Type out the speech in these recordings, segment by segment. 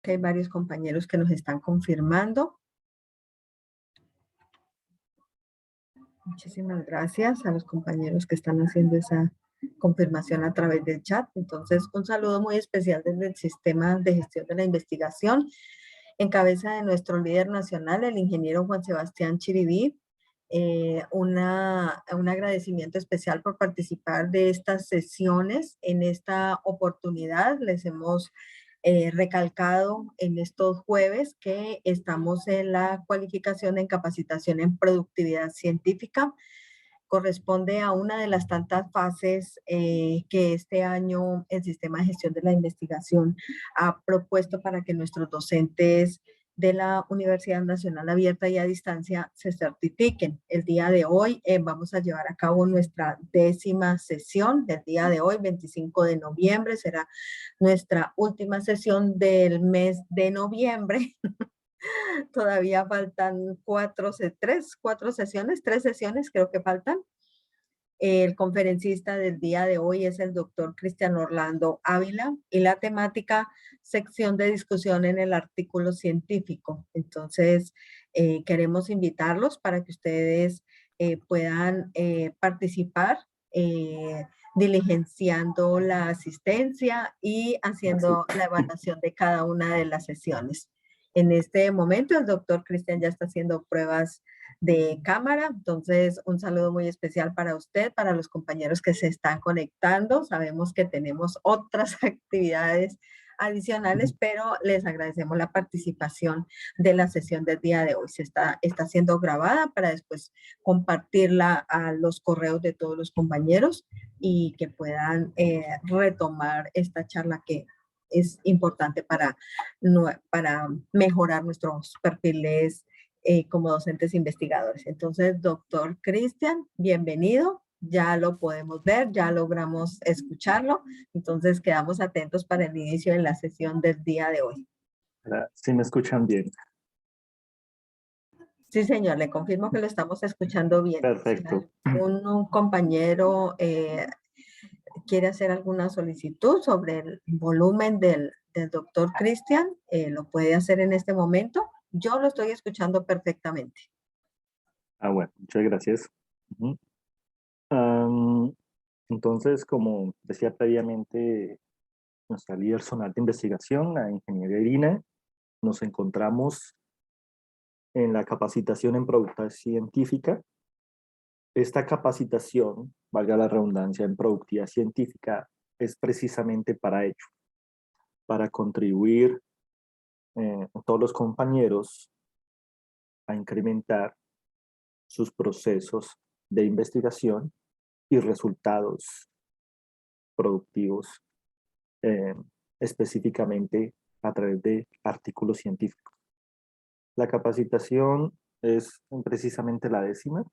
que hay varios compañeros que nos están confirmando. Muchísimas gracias a los compañeros que están haciendo esa confirmación a través del chat. Entonces, un saludo muy especial desde el Sistema de Gestión de la Investigación, en cabeza de nuestro líder nacional, el ingeniero Juan Sebastián Chiribí. Un agradecimiento especial por participar de estas sesiones. En esta oportunidad les hemos recalcado en estos jueves que estamos en la cualificación en capacitación en productividad científica. Corresponde a una de las tantas fases que este año el Sistema de Gestión de la Investigación ha propuesto para que nuestros docentes de la Universidad Nacional Abierta y a Distancia se certifiquen. El día de hoy vamos a llevar a cabo nuestra 10ª sesión del día de hoy, 25 de noviembre, será nuestra última sesión del mes de noviembre. Todavía faltan tres sesiones creo que faltan. El conferencista del día de hoy es el doctor Cristian Orlando Ávila y la temática sección de discusión en el artículo científico. Entonces, queremos invitarlos para que ustedes puedan participar diligenciando la asistencia y haciendo la evaluación de cada una de las sesiones. En este momento, el doctor Cristian ya está haciendo pruebas de cámara, entonces un saludo muy especial para usted, para los compañeros que se están conectando. Sabemos que tenemos otras actividades adicionales, pero les agradecemos la participación de la sesión del día de hoy. Está siendo grabada para después compartirla a los correos de todos los compañeros y que puedan retomar esta charla que es importante para mejorar nuestros perfiles como docentes investigadores. Entonces, doctor Cristian, bienvenido. Ya lo podemos ver, ya logramos escucharlo. Entonces, quedamos atentos para el inicio de la sesión del día de hoy. ¿Sí me escuchan bien? Sí, señor, le confirmo que lo estamos escuchando bien. Perfecto. Si un compañero quiere hacer alguna solicitud sobre el volumen del doctor Cristian, lo puede hacer en este momento. Yo lo estoy escuchando perfectamente. Bueno, muchas gracias. Entonces, como decía previamente nuestra líder zonal de investigación, la ingeniera Irina, nos encontramos en la capacitación en productividad científica. Esta capacitación, valga la redundancia, en productividad científica, es precisamente para ello, para contribuir a todos los compañeros a incrementar sus procesos de investigación y resultados productivos, específicamente a través de artículos científicos. La capacitación es precisamente la 10ª.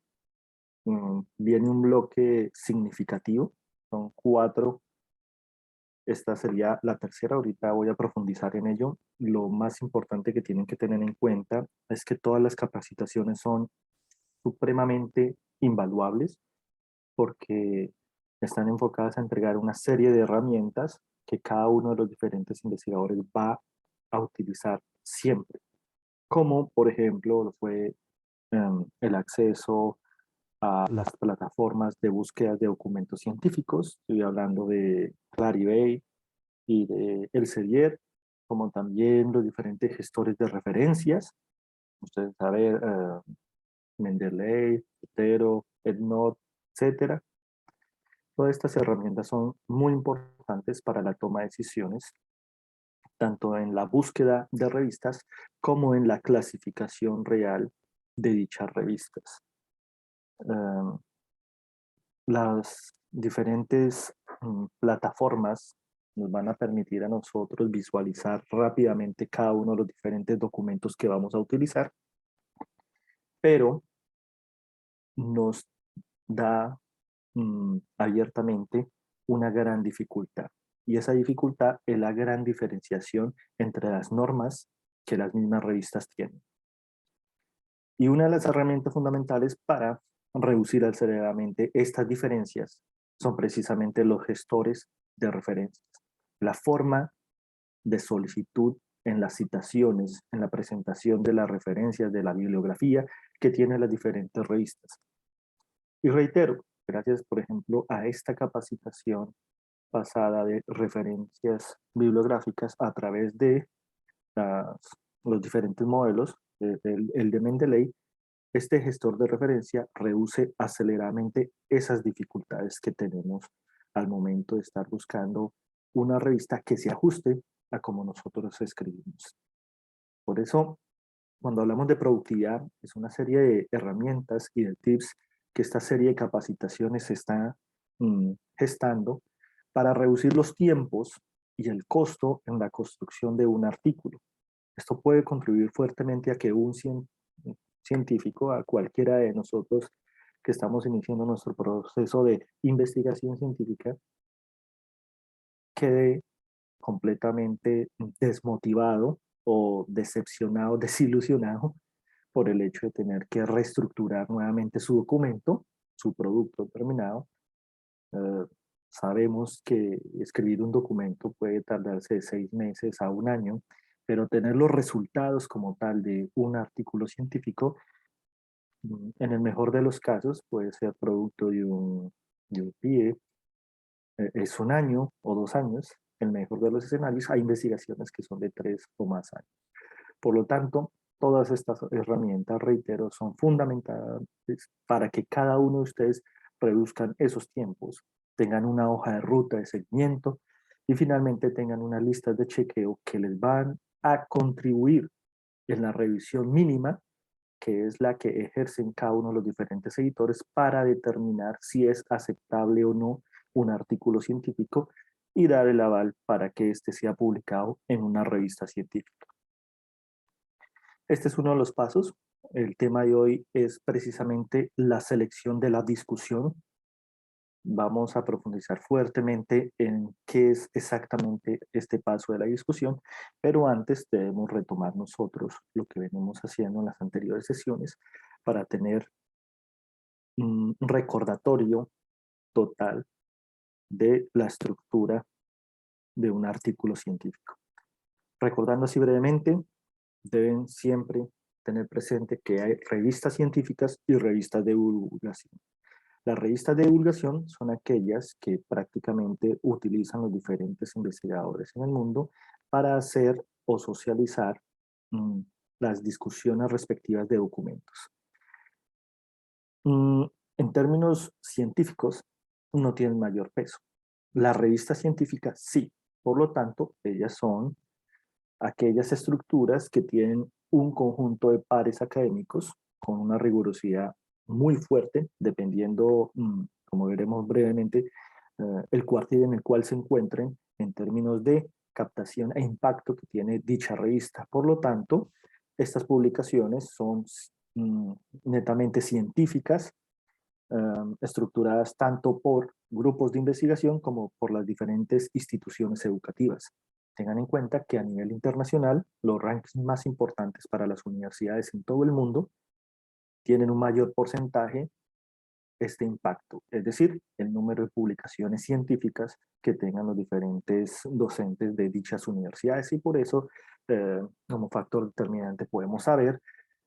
Viene un bloque significativo, son 4. Esta sería la 3ª, ahorita voy a profundizar en ello. Lo más importante que tienen que tener en cuenta es que todas las capacitaciones son supremamente invaluables porque están enfocadas a entregar una serie de herramientas que cada uno de los diferentes investigadores va a utilizar siempre, como por ejemplo lo fue el acceso a las plataformas de búsqueda de documentos científicos. Estoy hablando de Clarivate y de Elsevier, como también los diferentes gestores de referencias. Ustedes saben, Mendeley, Zotero, EndNote, etcétera. Todas estas herramientas son muy importantes para la toma de decisiones, tanto en la búsqueda de revistas como en la clasificación real de dichas revistas. Las diferentes plataformas nos van a permitir a nosotros visualizar rápidamente cada uno de los diferentes documentos que vamos a utilizar, pero nos da abiertamente una gran dificultad. Y esa dificultad es la gran diferenciación entre las normas que las mismas revistas tienen. Y una de las herramientas fundamentales para reducir aceleradamente estas diferencias son precisamente los gestores de referencias. La forma de solicitud en las citaciones, en la presentación de las referencias, de la bibliografía que tienen las diferentes revistas. Y reitero, gracias, por ejemplo, a esta capacitación pasada de referencias bibliográficas a través de los diferentes modelos, el de Mendeley, este gestor de referencia reduce aceleradamente esas dificultades que tenemos al momento de estar buscando una revista que se ajuste a como nosotros escribimos. Por eso, cuando hablamos de productividad, es una serie de herramientas y de tips que esta serie de capacitaciones está gestando para reducir los tiempos y el costo en la construcción de un artículo. Esto puede contribuir fuertemente a que un científico, a cualquiera de nosotros que estamos iniciando nuestro proceso de investigación científica, quede completamente desmotivado o decepcionado, desilusionado por el hecho de tener que reestructurar nuevamente su documento, su producto terminado. Sabemos que escribir un documento puede tardarse de 6 meses a 1 año, pero tener los resultados como tal de un artículo científico, en el mejor de los casos, puede ser producto de un PIE, es 1 año o 2 años. En el mejor de los escenarios hay investigaciones que son de 3 o más años. Por lo tanto, todas estas herramientas, reitero, son fundamentales para que cada uno de ustedes reduzcan esos tiempos, tengan una hoja de ruta de seguimiento y finalmente tengan unas listas de chequeo que les van a contribuir en la revisión mínima, que es la que ejercen cada uno de los diferentes editores para determinar si es aceptable o no un artículo científico y dar el aval para que éste sea publicado en una revista científica. Este es uno de los pasos. El tema de hoy es precisamente la selección de la discusión. Vamos a profundizar fuertemente en qué es exactamente este paso de la discusión, pero antes debemos retomar nosotros lo que venimos haciendo en las anteriores sesiones para tener un recordatorio total de la estructura de un artículo científico. Recordando así brevemente, deben siempre tener presente que hay revistas científicas y revistas de divulgación. Las revistas de divulgación son aquellas que prácticamente utilizan los diferentes investigadores en el mundo para hacer o socializar las discusiones respectivas de documentos. En términos científicos, no tienen mayor peso. Las revistas científicas sí, por lo tanto, ellas son aquellas estructuras que tienen un conjunto de pares académicos con una rigurosidad muy fuerte, dependiendo, como veremos brevemente, el cuartil en el cual se encuentren en términos de captación e impacto que tiene dicha revista. Por lo tanto, estas publicaciones son netamente científicas, estructuradas tanto por grupos de investigación como por las diferentes instituciones educativas. Tengan en cuenta que a nivel internacional, los rankings más importantes para las universidades en todo el mundo tienen un mayor porcentaje este impacto, es decir, el número de publicaciones científicas que tengan los diferentes docentes de dichas universidades, y por eso, como factor determinante, podemos saber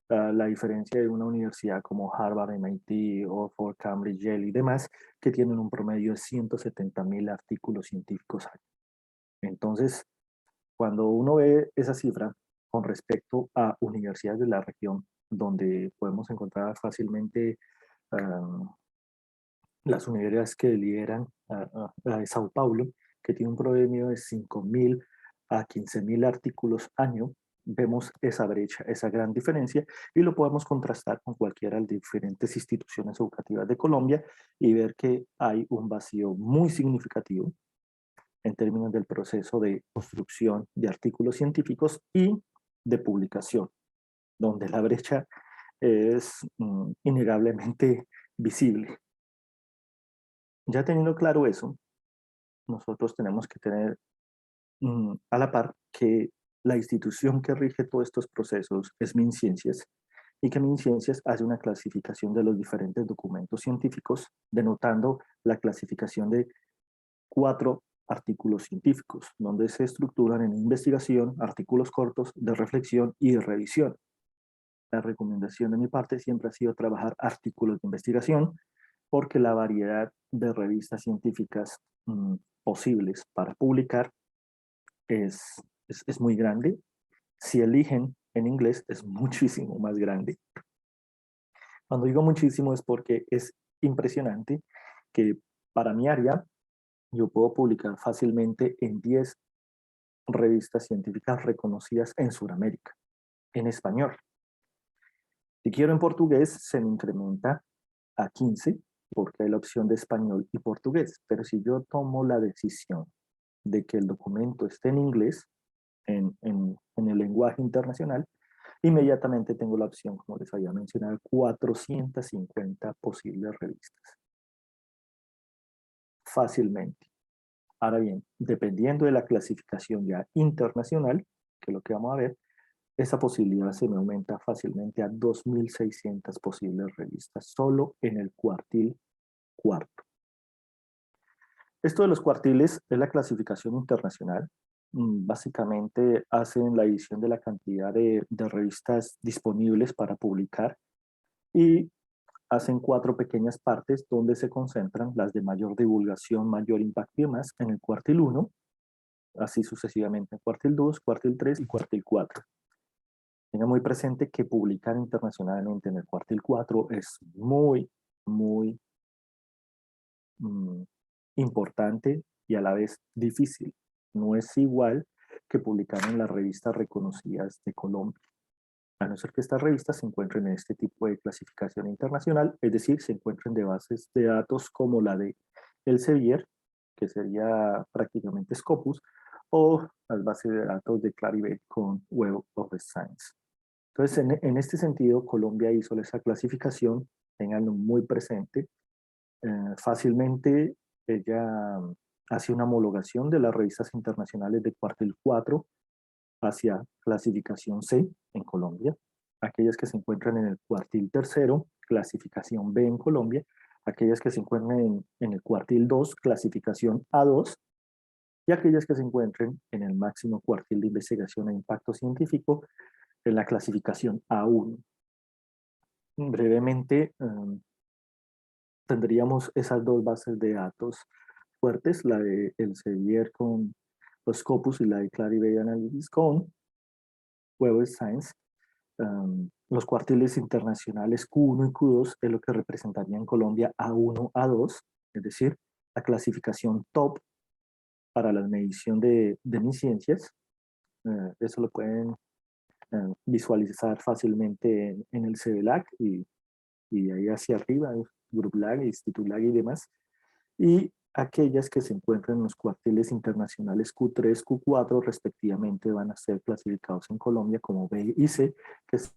la diferencia de una universidad como Harvard, MIT, Oxford, Cambridge, Yale y demás, que tienen un promedio de 170.000 artículos científicos al año. Entonces, cuando uno ve esa cifra con respecto a universidades de la región, donde podemos encontrar fácilmente las universidades que lideran la de Sao Paulo, que tiene un promedio de 5.000 a 15.000 artículos año, vemos esa brecha, esa gran diferencia, y lo podemos contrastar con cualquiera de las diferentes instituciones educativas de Colombia y ver que hay un vacío muy significativo en términos del proceso de construcción de artículos científicos y de publicación, donde la brecha es innegablemente visible. Ya teniendo claro eso, nosotros tenemos que tener a la par que la institución que rige todos estos procesos es MinCiencias, y que MinCiencias hace una clasificación de los diferentes documentos científicos, denotando la clasificación de 4 artículos científicos, donde se estructuran en investigación, artículos cortos, de reflexión y de revisión. La recomendación de mi parte siempre ha sido trabajar artículos de investigación, porque la variedad de revistas científicas posibles para publicar es, es muy grande. Si eligen en inglés, es muchísimo más grande. Cuando digo muchísimo es porque es impresionante que para mi área yo puedo publicar fácilmente en 10 revistas científicas reconocidas en Sudamérica, en español. Si quiero en portugués, se me incrementa a 15 porque hay la opción de español y portugués. Pero si yo tomo la decisión de que el documento esté en inglés, en el lenguaje internacional, inmediatamente tengo la opción, como les había mencionado, 450 posibles revistas. Fácilmente. Ahora bien, dependiendo de la clasificación ya internacional, que es lo que vamos a ver, esa posibilidad se me aumenta fácilmente a 2.600 posibles revistas, solo en el cuartil cuarto. Esto de los cuartiles es la clasificación internacional. Básicamente hacen la edición de la cantidad de revistas disponibles para publicar y hacen 4 pequeñas partes donde se concentran las de mayor divulgación, mayor impacto y demás en el cuartil 1, así sucesivamente en cuartil 2, cuartil 3 y cuartil 4. Tenga muy presente que publicar internacionalmente en el cuartil 4 es muy, muy importante y a la vez difícil. No es igual que publicar en las revistas reconocidas de Colombia, a no ser que estas revistas se encuentren en este tipo de clasificación internacional, es decir, se encuentren de bases de datos como la de Elsevier, que sería prácticamente Scopus, o las bases de datos de Clarivate con Web of Science. Entonces, en este sentido, Colombia hizo esa clasificación, tenganlo muy presente. Fácilmente ella hace una homologación de las revistas internacionales de cuartil 4 hacia clasificación C en Colombia, aquellas que se encuentran en el cuartil tercero, clasificación B en Colombia, aquellas que se encuentran en el cuartil 2, clasificación A2, y aquellas que se encuentren en el máximo cuartil de investigación e impacto científico, en la clasificación A1. Brevemente, tendríamos esas dos bases de datos fuertes, la de Elsevier con los Scopus y la de Clarivate Analytics con Web of Science. Los cuartiles internacionales Q1 y Q2 es lo que representaría en Colombia A1, A2, es decir, la clasificación top para la medición de mis ciencias. Eso lo pueden visualizar fácilmente en el CBLAC y de ahí hacia arriba, Group Lag, Institute Lag y demás. Y aquellas que se encuentran en los cuartiles internacionales Q3, Q4 respectivamente van a ser clasificados en Colombia como B y C, que es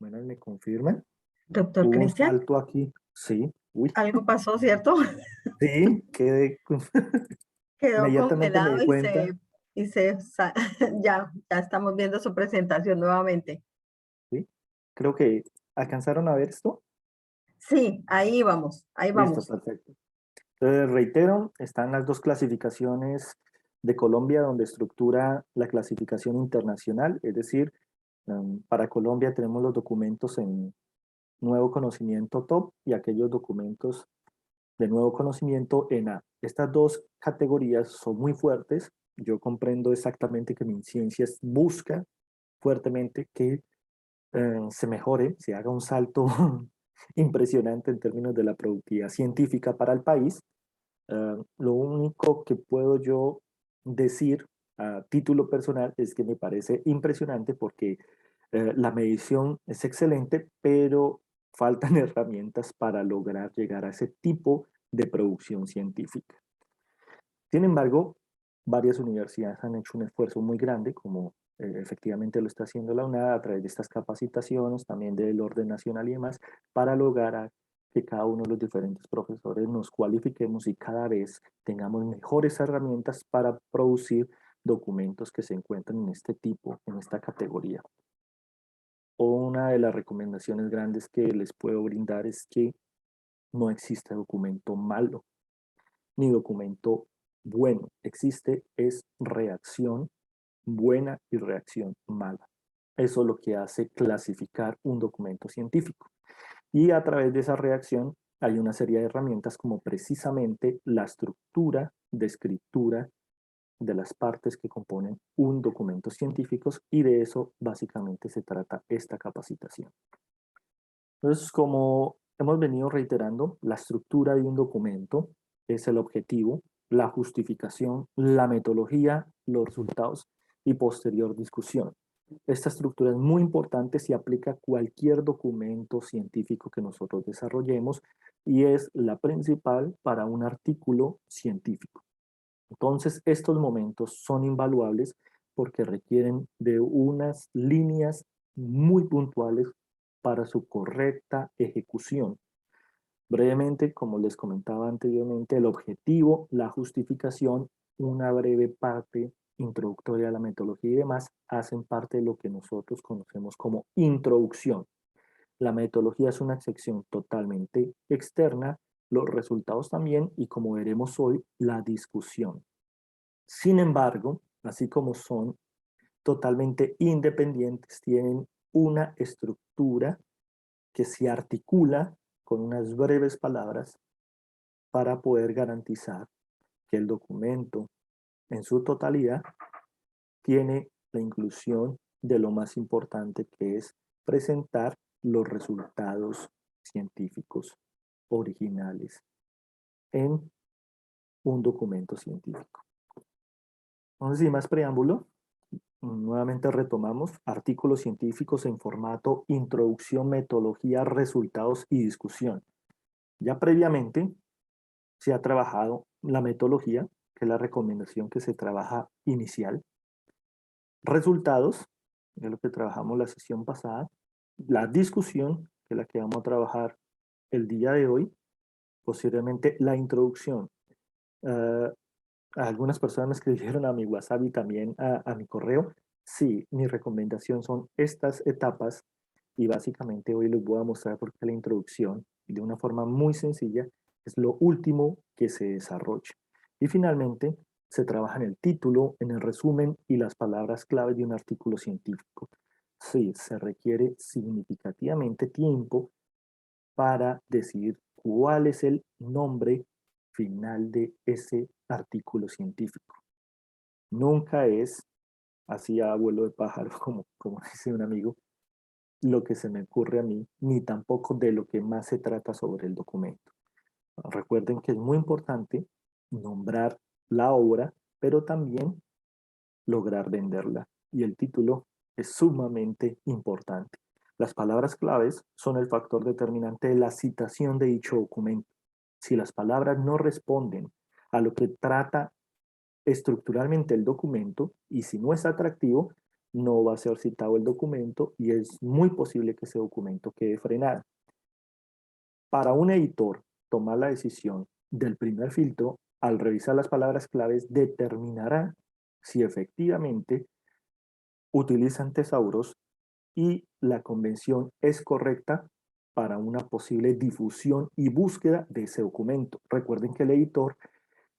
bueno, me confirman. Doctor Hubo un Cristian, salto aquí. Sí, uy, algo pasó, ¿cierto? sí, quedé. Quedó Inmediatamente me congelado di cuenta. ya estamos viendo su presentación nuevamente. Sí, creo que alcanzaron a ver esto. Sí, ahí vamos, ahí Listo, vamos. perfecto. Entonces, reitero, están las dos clasificaciones de Colombia donde estructura la clasificación internacional, es decir, para Colombia tenemos los documentos en nuevo conocimiento top y aquellos documentos de nuevo conocimiento en A. Estas dos categorías son muy fuertes. Yo comprendo exactamente que MinCiencias busca fuertemente que se mejore, se haga un salto impresionante en términos de la productividad científica para el país. Lo único que puedo yo decir a título personal es que me parece impresionante porque la medición es excelente, pero faltan herramientas para lograr llegar a ese tipo de producción científica. Sin embargo, Varias universidades han hecho un esfuerzo muy grande, como efectivamente lo está haciendo la UNAD a través de estas capacitaciones, también del orden nacional y demás, para lograr que cada uno de los diferentes profesores nos cualifiquemos y cada vez tengamos mejores herramientas para producir documentos que se encuentran en este tipo, en esta categoría. Una de las recomendaciones grandes que les puedo brindar es que no existe documento malo ni documento bueno. Existe es reacción buena y reacción mala. Eso es lo que hace clasificar un documento científico. Y a través de esa reacción hay una serie de herramientas como precisamente la estructura de escritura de las partes que componen un documento científico, y de eso básicamente se trata esta capacitación. Entonces, como hemos venido reiterando, la estructura de un documento es el objetivo, la justificación, la metodología, los resultados y posterior discusión. Esta estructura es muy importante si aplica a cualquier documento científico que nosotros desarrollemos y es la principal para un artículo científico. Entonces, estos momentos son invaluables porque requieren de unas líneas muy puntuales para su correcta ejecución. Brevemente, como les comentaba anteriormente, el objetivo, la justificación, una breve parte introductoria a la metodología y demás hacen parte de lo que nosotros conocemos como introducción. La metodología es una sección totalmente externa, los resultados también, y como veremos hoy, la discusión. Sin embargo, así como son totalmente independientes, tienen una estructura que se articula con unas breves palabras para poder garantizar que el documento en su totalidad tiene la inclusión de lo más importante, que es presentar los resultados científicos originales en un documento científico. Entonces, sin más preámbulo, nuevamente retomamos artículos científicos en formato introducción, metodología, resultados y discusión. Ya previamente se ha trabajado la metodología, que es la recomendación que se trabaja inicial. Resultados, que es lo que trabajamos la sesión pasada. La discusión, que es la que vamos a trabajar el día de hoy. Posteriormente, la introducción. Uh, Algunas personas me escribieron a mi WhatsApp y también a mi correo. Sí, mi recomendación son estas etapas y básicamente hoy les voy a mostrar por qué la introducción, de una forma muy sencilla, es lo último que se desarrolla. Y finalmente, se trabaja en el título, en el resumen y las palabras clave de un artículo científico. Sí, se requiere significativamente tiempo para decidir cuál es el nombre final de ese artículo científico. Nunca es así a vuelo de pájaro, como dice un amigo, lo que se me ocurre a mí, ni tampoco de lo que más se trata sobre el documento. Recuerden que es muy importante nombrar la obra, pero también lograr venderla. Y el título es sumamente importante. Las palabras claves son el factor determinante de la citación de dicho documento. Si las palabras no responden a lo que trata estructuralmente el documento, y si no es atractivo, no va a ser citado el documento y es muy posible que ese documento quede frenado. Para un editor, tomar la decisión del primer filtro, al revisar las palabras claves, determinará si efectivamente utilizan tesauros y la convención es correcta para una posible difusión y búsqueda de ese documento. Recuerden que el editor,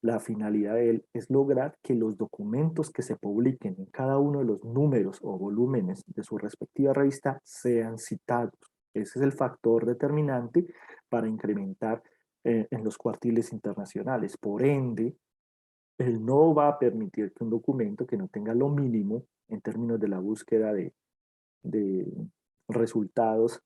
la finalidad de él es lograr que los documentos que se publiquen en cada uno de los números o volúmenes de su respectiva revista sean citados. Ese es el factor determinante para incrementar en los cuartiles internacionales. Por ende, él no va a permitir que un documento que no tenga lo mínimo en términos de la búsqueda de resultados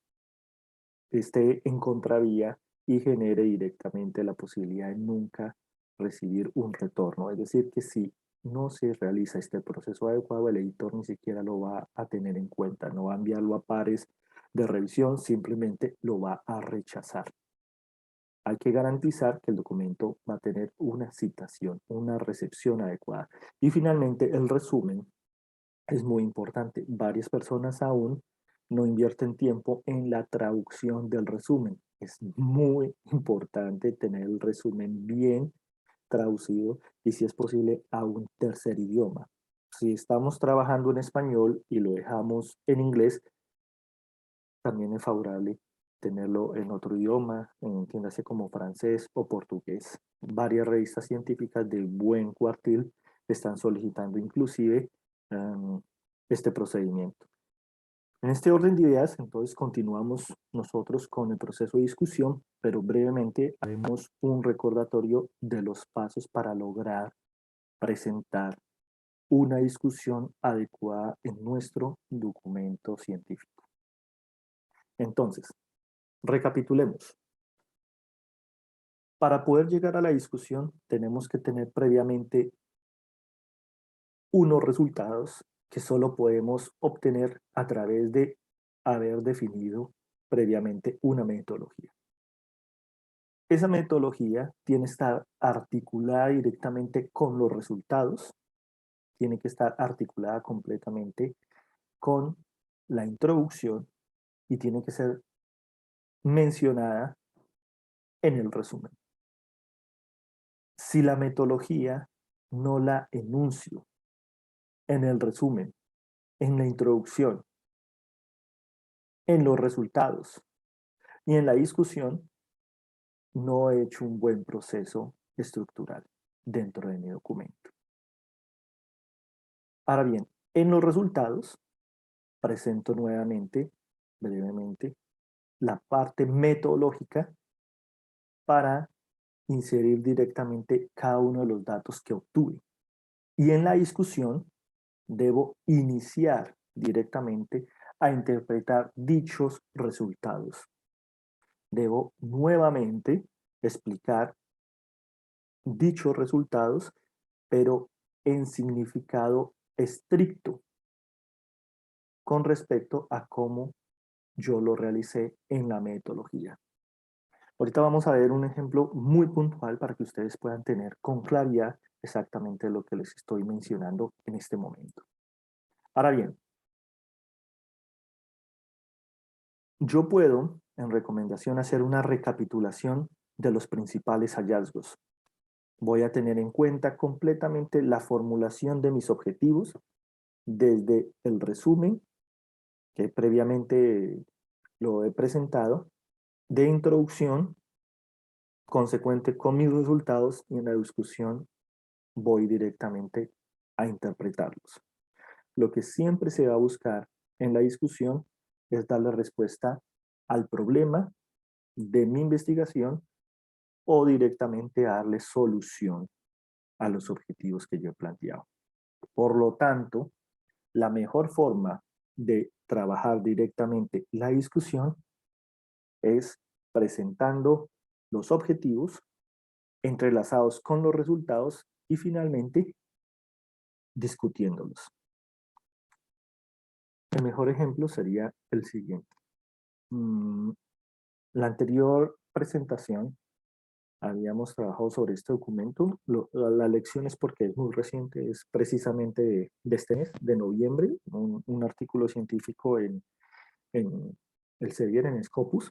esté en contravía y genere directamente la posibilidad de nunca recibir un retorno. Es decir, que si no se realiza este proceso adecuado, el editor ni siquiera lo va a tener en cuenta, no va a enviarlo a pares de revisión, simplemente lo va a rechazar. hay que garantizar que el documento va a tener una citación, una recepción adecuada. Y finalmente, el resumen es muy importante. Varias personas aún no invierten tiempo en la traducción del resumen. Es muy importante tener el resumen bien traducido y, si es posible, a un tercer idioma. Si estamos trabajando en español y lo dejamos en inglés, también es favorable tenerlo en otro idioma, entiéndase como francés o portugués. Varias revistas científicas de buen cuartil están solicitando inclusive este procedimiento. En este orden de ideas, entonces, continuamos nosotros con el proceso de discusión, pero brevemente haremos un recordatorio de los pasos para lograr presentar una discusión adecuada en nuestro documento científico. Entonces, recapitulemos. Para poder llegar a la discusión, tenemos que tener previamente unos resultados que solo podemos obtener a través de haber definido previamente una metodología. Esa metodología tiene que estar articulada directamente con los resultados, tiene que estar articulada completamente con la introducción y tiene que ser mencionada en el resumen. Si la metodología no la enuncio en el resumen, en la introducción, en los resultados y en la discusión, no he hecho un buen proceso estructural dentro de mi documento. Ahora bien, en los resultados presento nuevamente, brevemente, la parte metodológica para inserir directamente cada uno de los datos que obtuve. Y en la discusión debo iniciar directamente a interpretar dichos resultados. Debo nuevamente explicar dichos resultados, pero en significado estricto con respecto a cómo yo lo realicé en la metodología. Ahorita vamos a ver un ejemplo muy puntual para que ustedes puedan tener con claridad exactamente lo que les estoy mencionando en este momento. Ahora bien, yo puedo, en recomendación, hacer una recapitulación de los principales hallazgos. Voy a tener en cuenta completamente la formulación de mis objetivos desde el resumen que previamente lo he presentado, de introducción, consecuente con mis resultados, y en la discusión voy directamente a interpretarlos. Lo que siempre se va a buscar en la discusión es darle respuesta al problema de mi investigación o directamente darle solución a los objetivos que yo he planteado. Por lo tanto, la mejor forma de trabajar directamente la discusión es presentando los objetivos entrelazados con los resultados y finalmente discutiéndolos. El mejor ejemplo sería el siguiente. La anterior presentación habíamos trabajado sobre este documento. La lección es porque es muy reciente, es precisamente de este mes, de noviembre, un artículo científico en el Elsevier, en Scopus.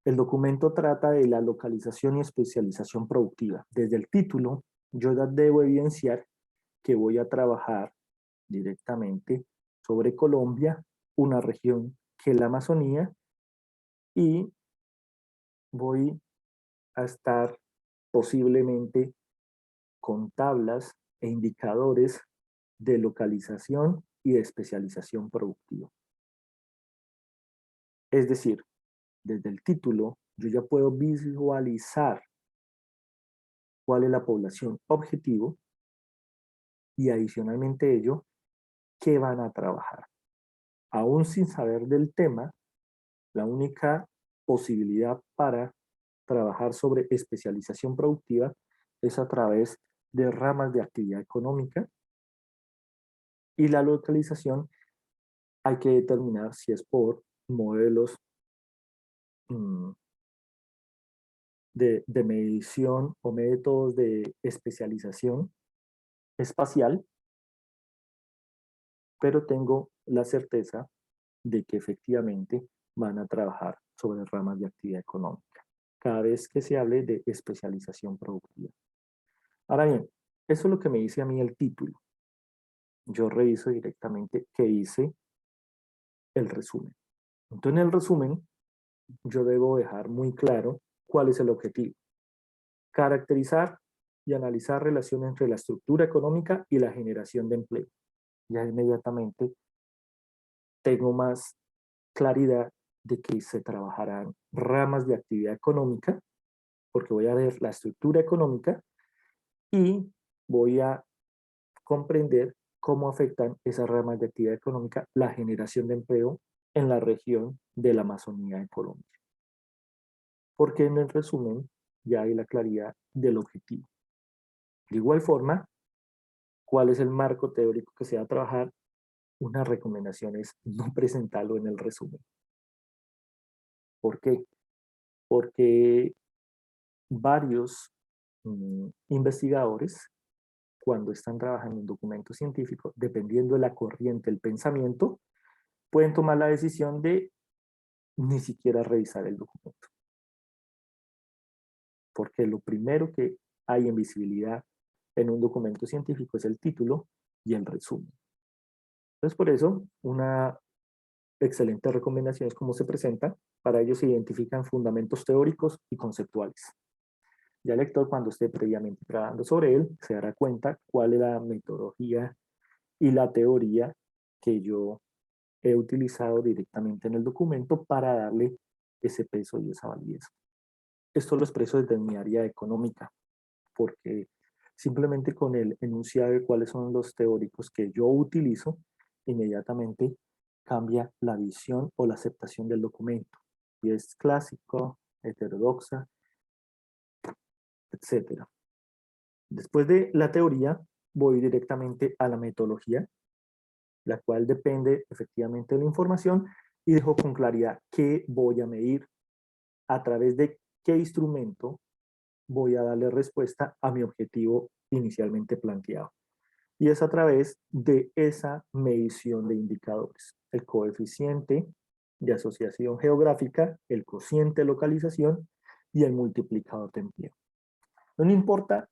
El documento trata de la localización y especialización productiva. Desde el título, yo ya debo evidenciar que voy a trabajar directamente sobre Colombia, una región que es la Amazonía, y voy a estar posiblemente con tablas e indicadores de localización y de especialización productiva. Es decir, desde el título yo ya puedo visualizar cuál es la población objetivo y adicionalmente a ello, qué van a trabajar. Aún sin saber del tema, la única posibilidad para trabajar sobre especialización productiva es a través de ramas de actividad económica, y la localización hay que determinar si es por modelos de medición o métodos de especialización espacial, pero tengo la certeza de que efectivamente van a trabajar sobre ramas de actividad económica, cada vez que se hable de especialización productiva. Ahora bien, eso es lo que me dice a mí el título. Yo reviso directamente qué dice el resumen. Entonces, en el resumen, yo debo dejar muy claro cuál es el objetivo. Caracterizar y analizar relaciones entre la estructura económica y la generación de empleo. Ya inmediatamente tengo más claridad de que se trabajarán ramas de actividad económica, porque voy a ver la estructura económica y voy a comprender cómo afectan esas ramas de actividad económica la generación de empleo en la región de la Amazonía de Colombia. Porque en el resumen ya hay la claridad del objetivo. De igual forma, ¿cuál es el marco teórico que se va a trabajar? Unas recomendaciones no presentarlo en el resumen. ¿Por qué? Porque varios investigadores, cuando están trabajando en documentos científicos, dependiendo de la corriente, el pensamiento, pueden tomar la decisión de ni siquiera revisar el documento. Porque lo primero que hay en visibilidad en un documento científico es el título y el resumen. Entonces, por eso, una excelente recomendación es cómo se presenta. Para ello se identifican fundamentos teóricos y conceptuales. Ya el lector, cuando esté previamente trabajando sobre él, se dará cuenta cuál es la metodología y la teoría que yo he utilizado directamente en el documento para darle ese peso y esa validez. Esto lo expreso desde mi área económica, porque simplemente con el enunciado de cuáles son los teóricos que yo utilizo, inmediatamente cambia la visión o la aceptación del documento. Y es clásico, heterodoxa, etc. Después de la teoría, voy directamente a la metodología, la cual depende efectivamente de la información y dejo con claridad qué voy a medir, a través de qué instrumento voy a darle respuesta a mi objetivo inicialmente planteado. Y es a través de esa medición de indicadores. El coeficiente de asociación geográfica, el cociente de localización y el multiplicador de empleo. No importa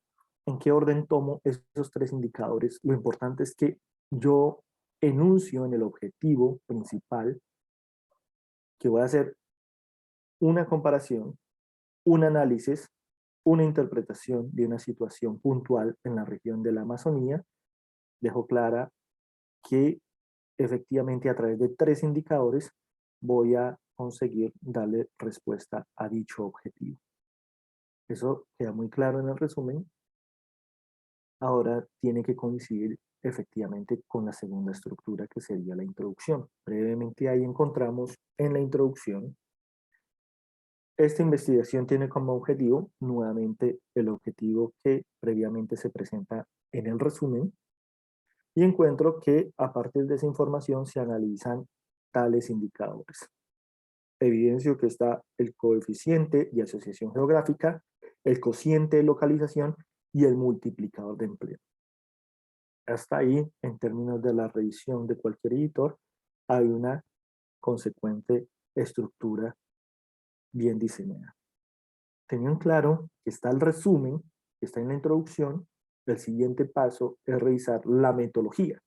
en qué orden tomo esos tres indicadores, lo importante es que yo enuncio en el objetivo principal que voy a hacer una comparación, un análisis, una interpretación de una situación puntual en la región de la Amazonía. Dejo clara que efectivamente a través de tres indicadores voy a conseguir darle respuesta a dicho objetivo. Eso queda muy claro en el resumen. Ahora tiene que coincidir efectivamente con la segunda estructura, que sería la introducción. Brevemente ahí encontramos en la introducción: esta investigación tiene como objetivo, nuevamente, el objetivo que previamente se presenta en el resumen, y encuentro que a partir de esa información se analizan tales indicadores. Evidencio que está el coeficiente de asociación geográfica, el cociente de localización y el multiplicador de empleo. Hasta ahí, en términos de la revisión de cualquier editor, hay una consecuente estructura bien diseñada. Teniendo claro que está el resumen, que está en la introducción, el siguiente paso es revisar la metodología.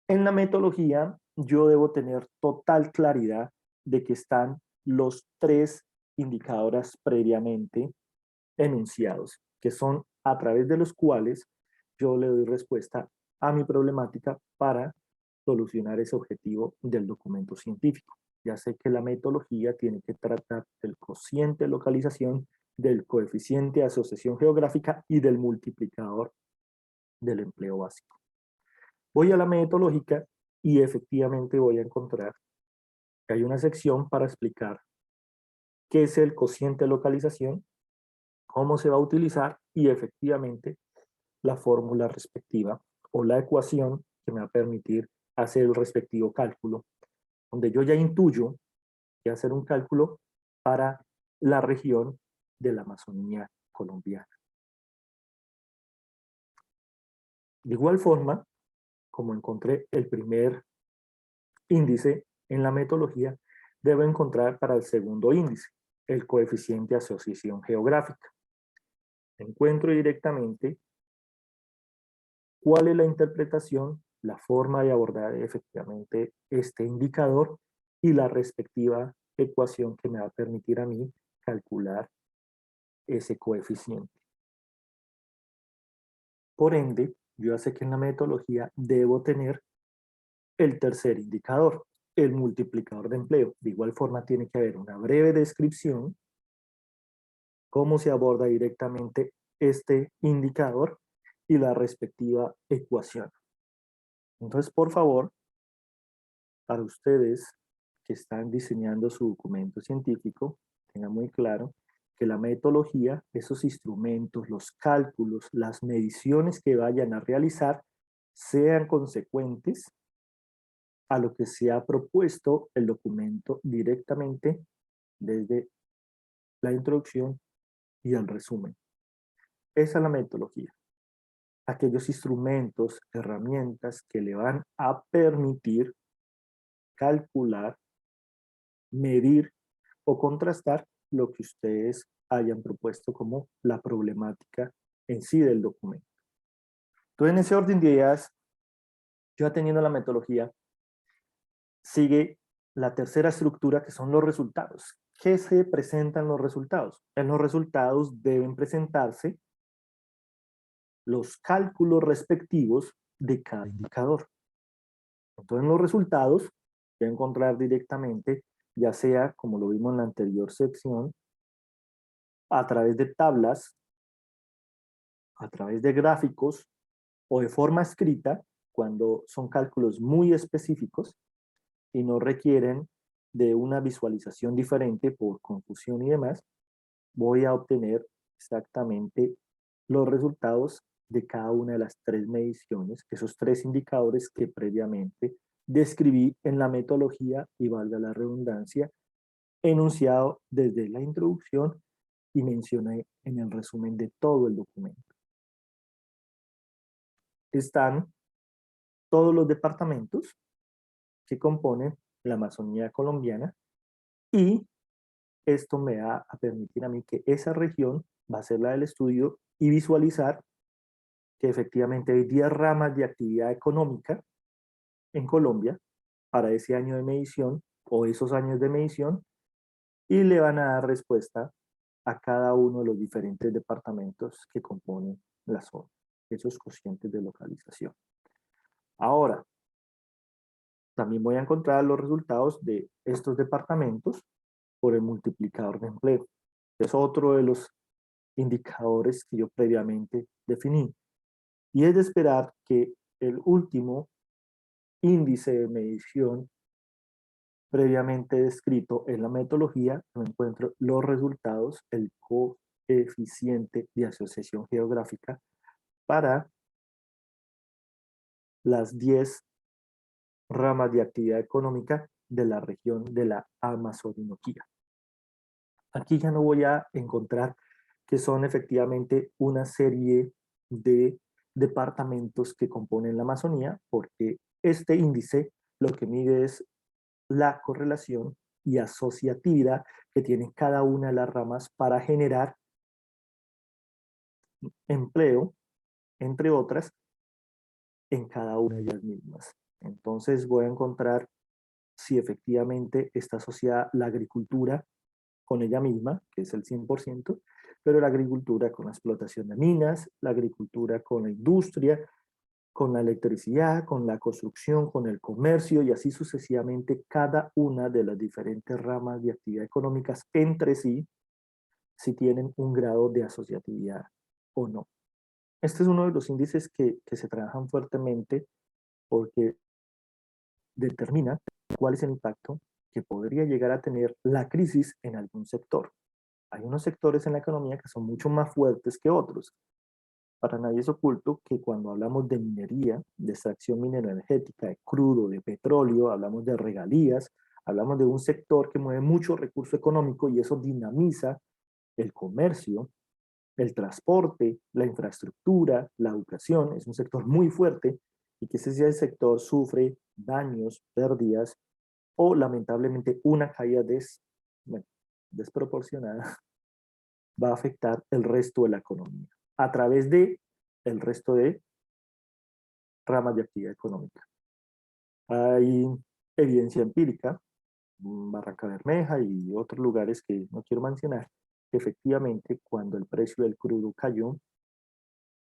En la metodología, yo debo tener total claridad de que están los tres indicadores previamente enunciados, que son a través de los cuales yo le doy respuesta a mi problemática para solucionar ese objetivo del documento científico. Ya sé que la metodología tiene que tratar del cociente de localización, del coeficiente de asociación geográfica y del multiplicador del empleo básico. Voy a la metodológica y efectivamente voy a encontrar que hay una sección para explicar qué es el cociente de localización, cómo se va a utilizar y efectivamente la fórmula respectiva o la ecuación que me va a permitir hacer el respectivo cálculo, donde yo ya intuyo que hacer un cálculo para la región de la Amazonía colombiana. De igual forma, como encontré el primer índice en la metodología, debo encontrar para el segundo índice, el coeficiente de asociación geográfica. Encuentro directamente cuál es la interpretación, la forma de abordar efectivamente este indicador y la respectiva ecuación que me va a permitir a mí calcular ese coeficiente. Por ende, yo ya sé que en la metodología debo tener el tercer indicador, el multiplicador de empleo. De igual forma tiene que haber una breve descripción, cómo se aborda directamente este indicador y la respectiva ecuación. Entonces, por favor, para ustedes que están diseñando su documento científico, tengan muy claro que la metodología, esos instrumentos, los cálculos, las mediciones que vayan a realizar, sean consecuentes a lo que se ha propuesto el documento directamente desde la introducción y el resumen. Esa es la metodología. Aquellos instrumentos, herramientas que le van a permitir calcular, medir o contrastar lo que ustedes hayan propuesto como la problemática en sí del documento. Entonces, en ese orden de ideas, yo teniendo la metodología, sigue la tercera estructura, que son los resultados. ¿Qué se presentan los resultados? En los resultados deben presentarse los cálculos respectivos de cada indicador. Entonces, en los resultados voy a encontrar directamente, ya sea, como lo vimos en la anterior sección, a través de tablas, a través de gráficos o de forma escrita, cuando son cálculos muy específicos y no requieren de una visualización diferente por confusión y demás, voy a obtener exactamente los resultados de cada una de las tres mediciones, esos tres indicadores que previamente describí en la metodología y, valga la redundancia, enunciado desde la introducción y mencioné en el resumen de todo el documento. Están todos los departamentos que componen la Amazonía colombiana y esto me va a permitir a mí que esa región va a ser la del estudio y visualizar que efectivamente hay 10 ramas de actividad económica en Colombia para ese año de medición o esos años de medición y le van a dar respuesta a cada uno de los diferentes departamentos que componen la zona, esos cocientes de localización. Ahora, también voy a encontrar los resultados de estos departamentos por el multiplicador de empleo. Es otro de los indicadores que yo previamente definí. Y es de esperar que el último índice de medición previamente descrito en la metodología, no encuentro los resultados, el coeficiente de asociación geográfica para las 10 ramas de actividad económica de la región de la Amazonía. Aquí ya no voy a encontrar que son efectivamente una serie de departamentos que componen la Amazonía, porque este índice lo que mide es la correlación y asociatividad que tienen cada una de las ramas para generar empleo, entre otras, en cada una de ellas mismas. Entonces voy a encontrar si efectivamente está asociada la agricultura con ella misma, que es el 100%, pero la agricultura con la explotación de minas, la agricultura con la industria, con la electricidad, con la construcción, con el comercio y así sucesivamente cada una de las diferentes ramas de actividad económicas entre sí, si tienen un grado de asociatividad o no. Este es uno de los índices que se trabajan fuertemente porque determina cuál es el impacto que podría llegar a tener la crisis en algún sector. Hay unos sectores en la economía que son mucho más fuertes que otros. Para nadie es oculto que cuando hablamos de minería, de extracción mineroenergética, de crudo, de petróleo, hablamos de regalías, hablamos de un sector que mueve mucho recurso económico y eso dinamiza el comercio, el transporte, la infraestructura, la educación. Es un sector muy fuerte y que ese sector sufre daños, pérdidas o lamentablemente una caída bueno, desproporcionada, va a afectar el resto de la economía a través de el resto de ramas de actividad económica. Hay evidencia empírica, Barranca Bermeja y otros lugares que no quiero mencionar, que efectivamente cuando el precio del crudo cayó,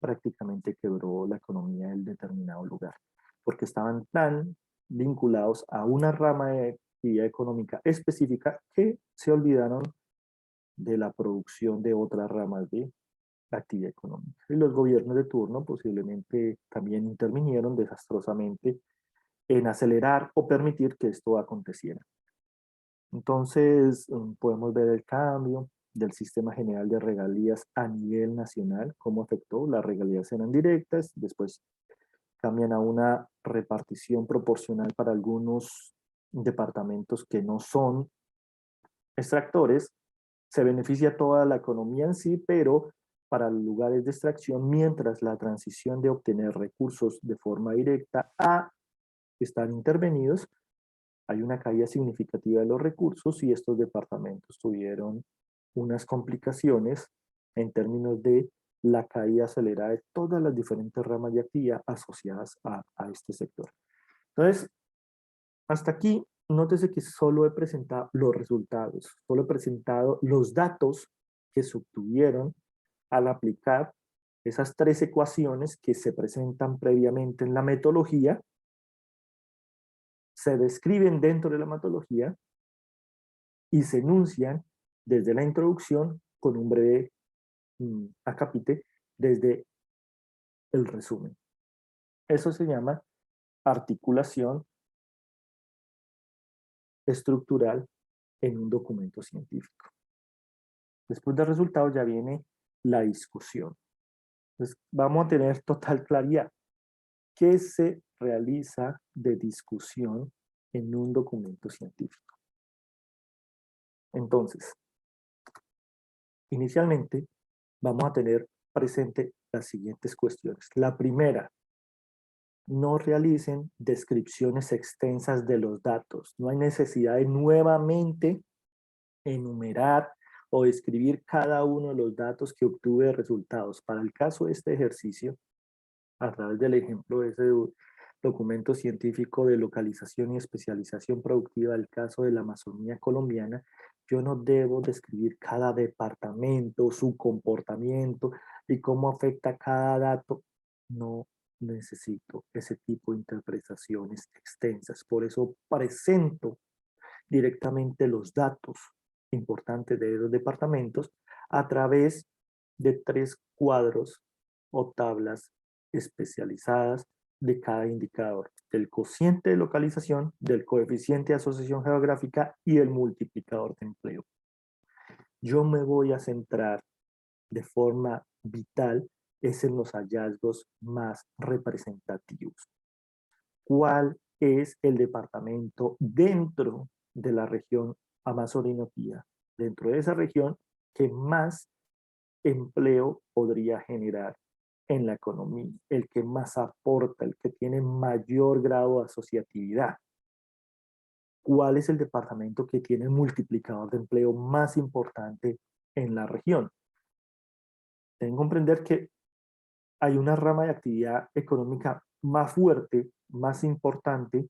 prácticamente quebró la economía del determinado lugar, porque estaban tan vinculados a una rama de actividad económica específica que se olvidaron de la producción de otras ramas de actividad económica. Y los gobiernos de turno posiblemente también intervinieron desastrosamente en acelerar o permitir que esto aconteciera. Entonces, podemos ver el cambio del sistema general de regalías a nivel nacional, cómo afectó. Las regalías eran directas, después cambian a una repartición proporcional para algunos departamentos que no son extractores. Se beneficia toda la economía en sí, pero para los lugares de extracción, mientras la transición de obtener recursos de forma directa a estar intervenidos, hay una caída significativa de los recursos y estos departamentos tuvieron unas complicaciones en términos de la caída acelerada de todas las diferentes ramas de actividad asociadas a este sector. Entonces, hasta aquí, nótese que solo he presentado los resultados, solo he presentado los datos que se obtuvieron al aplicar esas tres ecuaciones que se presentan previamente en la metodología, se describen dentro de la metodología y se enuncian desde la introducción con un breve acápite desde el resumen. Eso se llama articulación estructural en un documento científico. Después del resultado ya viene la discusión. Entonces, vamos a tener total claridad. ¿Qué se realiza de discusión en un documento científico? Entonces, inicialmente vamos a tener presente las siguientes cuestiones. La primera, no realicen descripciones extensas de los datos. No hay necesidad de nuevamente enumerar o describir cada uno de los datos que obtuve de resultados. Para el caso de este ejercicio, a través del ejemplo de ese documento científico de localización y especialización productiva del caso de la Amazonía colombiana, yo no debo describir cada departamento, su comportamiento y cómo afecta cada dato. No necesito ese tipo de interpretaciones extensas. Por eso presento directamente los datos importantes de los departamentos a través de 3 cuadros o tablas especializadas de cada indicador, del cociente de localización, del coeficiente de asociación geográfica y el multiplicador de empleo. Yo me voy a centrar de forma vital es en los hallazgos más representativos. ¿Cuál es el departamento dentro de la región Amazonía, dentro de esa región, que más empleo podría generar en la economía, el que más aporta, el que tiene mayor grado de asociatividad? ¿Cuál es el departamento que tiene el multiplicador de empleo más importante en la región? Deben comprender que hay una rama de actividad económica más fuerte, más importante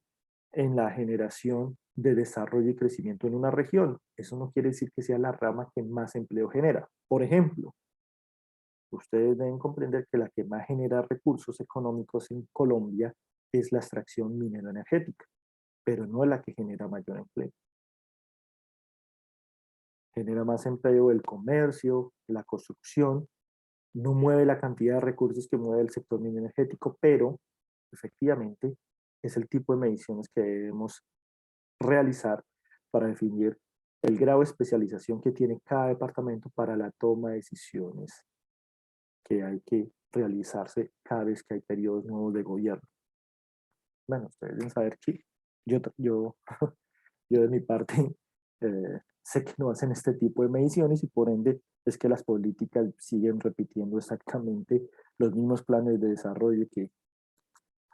en la generación de desarrollo y crecimiento en una región. Eso no quiere decir que sea la rama que más empleo genera. Por ejemplo, ustedes deben comprender que la que más genera recursos económicos en Colombia es la extracción minero-energética, pero no es la que genera mayor empleo. Genera más empleo el comercio, la construcción, no mueve la cantidad de recursos que mueve el sector minero-energético, pero efectivamente es el tipo de mediciones que debemos realizar para definir el grado de especialización que tiene cada departamento para la toma de decisiones que hay que realizarse cada vez que hay periodos nuevos de gobierno. Bueno, ustedes deben saber que yo, yo de mi parte sé que no hacen este tipo de mediciones y por ende es que las políticas siguen repitiendo exactamente los mismos planes de desarrollo que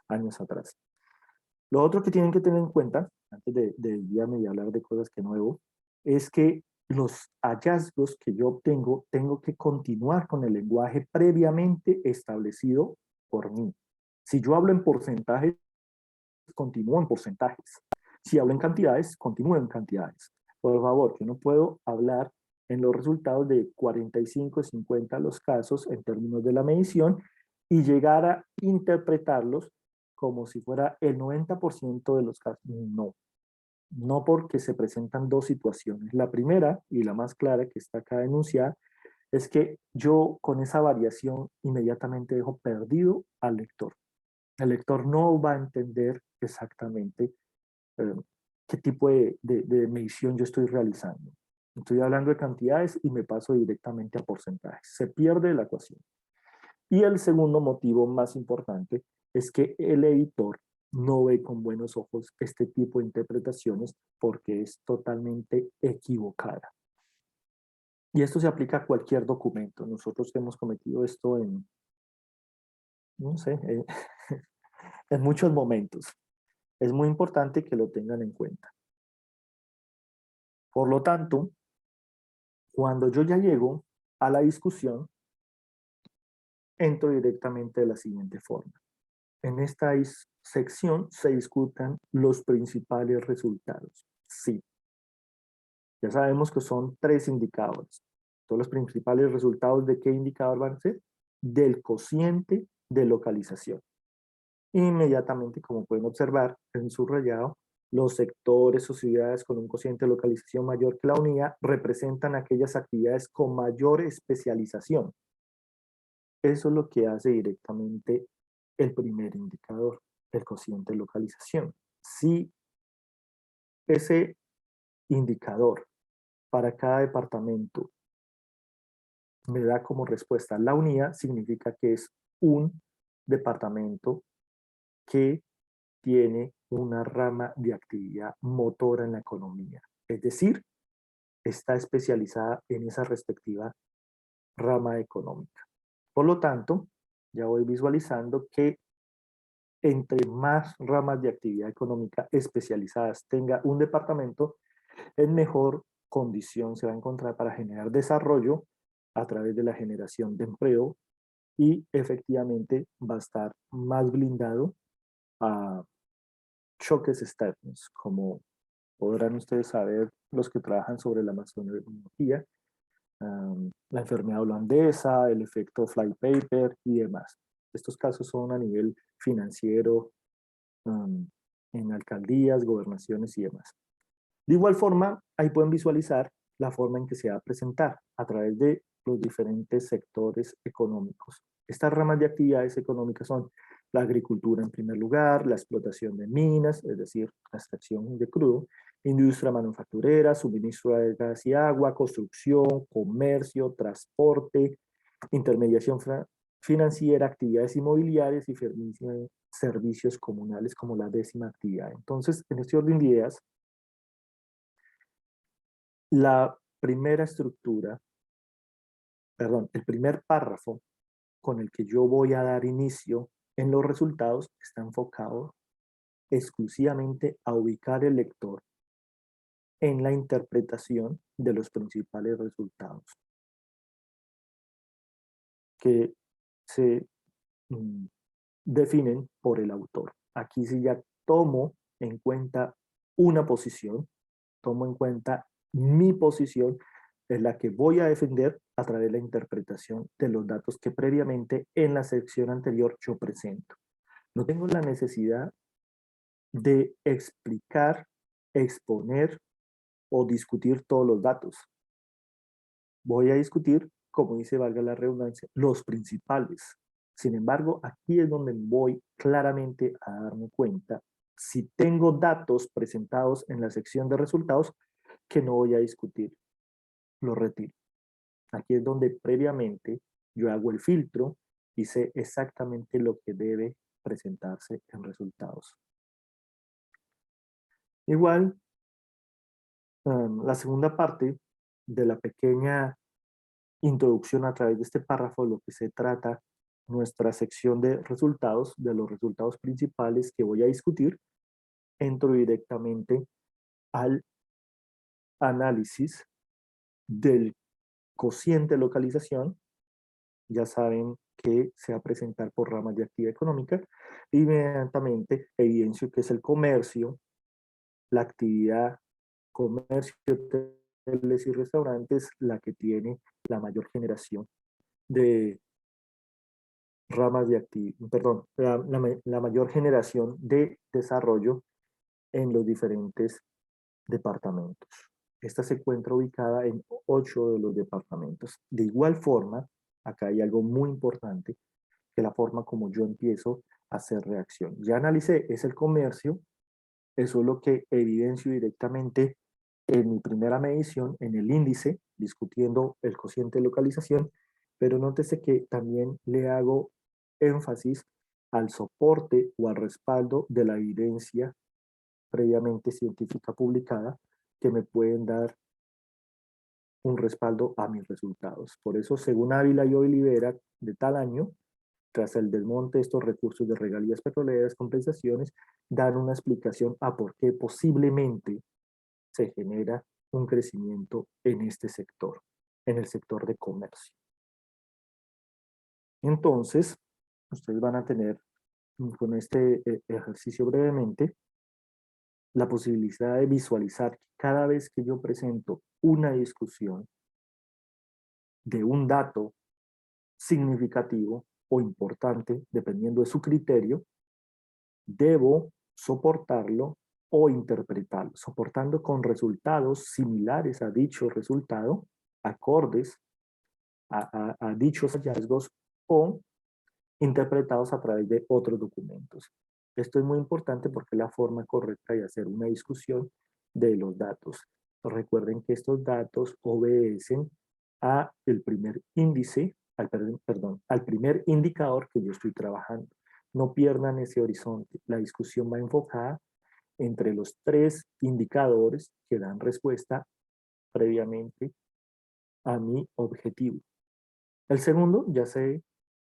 años atrás. Lo otro que tienen que tener en cuenta, antes de desviarme y hablar de cosas que no debo, es que los hallazgos que yo obtengo, tengo que continuar con el lenguaje previamente establecido por mí. Si yo hablo en porcentajes, continúo en porcentajes. Si hablo en cantidades, continúo en cantidades. Por favor, yo no puedo hablar en los resultados de 45, 50 los casos en términos de la medición y llegar a interpretarlos como si fuera el 90% de los casos. No, no, porque se presentan dos situaciones. La primera y la más clara que está acá enunciada es que yo con esa variación inmediatamente dejo perdido al lector. El lector no va a entender exactamente eh, qué tipo de medición yo estoy realizando. Estoy hablando de cantidades y me paso directamente a porcentajes. Se pierde la ecuación. Y el segundo motivo más importante es que el editor no ve con buenos ojos este tipo de interpretaciones porque es totalmente equivocada. Y esto se aplica a cualquier documento. Nosotros hemos cometido esto en, no sé, en muchos momentos. Es muy importante que lo tengan en cuenta. Por lo tanto, cuando yo ya llego a la discusión, entro directamente de la siguiente forma. En esta sección se discutan los principales resultados. Sí, ya sabemos que son 3 indicadores. Todos los principales resultados ¿de qué indicador van a ser? Del cociente de localización. Inmediatamente, como pueden observar en subrayado, los sectores o ciudades con un cociente de localización mayor que la unidad representan aquellas actividades con mayor especialización. Eso es lo que hace directamente el primer indicador, el cociente de localización. Si ese indicador para cada departamento me da como respuesta la unidad, significa que es un departamento que tiene una rama de actividad motora en la economía. Es decir, está especializada en esa respectiva rama económica. Por lo tanto, ya voy visualizando que entre más ramas de actividad económica especializadas tenga un departamento, en mejor condición se va a encontrar para generar desarrollo a través de la generación de empleo y efectivamente va a estar más blindado a choques externos, como podrán ustedes saber los que trabajan sobre la masonología, la enfermedad holandesa, el efecto flypaper y demás. Estos casos son a nivel financiero, en alcaldías, gobernaciones y demás. De igual forma, ahí pueden visualizar la forma en que se va a presentar a través de los diferentes sectores económicos. Estas ramas de actividades económicas son la agricultura en primer lugar, la explotación de minas, es decir, la extracción de crudo, industria manufacturera, suministro de gas y agua, construcción, comercio, transporte, intermediación financiera, actividades inmobiliarias y servicios comunales como la 10ª actividad. Entonces, en este orden de ideas, la primera estructura, perdón, el primer párrafo con el que yo voy a dar inicio en los resultados está enfocado exclusivamente a ubicar el lector en la interpretación de los principales resultados que se definen por el autor. Aquí sí ya tomo en cuenta una posición, tomo en cuenta mi posición, es la que voy a defender a través de la interpretación de los datos que previamente en la sección anterior yo presento. No tengo la necesidad de explicar, exponer o discutir todos los datos. Voy a discutir, como dice, valga la redundancia, los principales. Sin embargo, aquí es donde voy claramente a darme cuenta si tengo datos presentados en la sección de resultados que no voy a discutir, los retiro. Aquí es donde previamente yo hago el filtro y sé exactamente lo que debe presentarse en resultados. Igual, La segunda parte de la pequeña introducción a través de este párrafo, lo que se trata nuestra sección de resultados, de los resultados principales que voy a discutir, entro directamente al análisis del cociente de localización. Ya saben que se va a presentar por ramas de actividad económica. Inmediatamente evidencio que es el comercio, la actividad comercio, hoteles y restaurantes, la que tiene la mayor generación de ramas de actividad, perdón, la mayor generación de desarrollo en los diferentes departamentos. Esta se encuentra ubicada en 8 de los departamentos. De igual forma, acá hay algo muy importante, que la forma como yo empiezo a hacer reacción. Ya analicé, es el comercio, eso es lo que evidencio directamente en mi primera medición, en el índice, discutiendo el cociente de localización, pero nótese que también le hago énfasis al soporte o al respaldo de la evidencia previamente científica publicada que me pueden dar un respaldo a mis resultados. Por eso, según Ávila y Olivera, de tal año, tras el desmonte de estos recursos de regalías petroleras, compensaciones, dan una explicación a por qué posiblemente se genera un crecimiento en este sector, en el sector de comercio. Entonces, ustedes van a tener con este ejercicio brevemente la posibilidad de visualizar que cada vez que yo presento una discusión de un dato significativo o importante, dependiendo de su criterio, debo soportarlo o interpretarlo, soportando con resultados similares a dicho resultado, acordes a dichos hallazgos o interpretados a través de otros documentos. Esto es muy importante porque es la forma correcta de hacer una discusión de los datos. Recuerden que estos datos obedecen a el primer índice, al primer indicador que yo estoy trabajando. No pierdan ese horizonte. La discusión va enfocada entre los 3 indicadores que dan respuesta previamente a mi objetivo. El segundo, ya sé,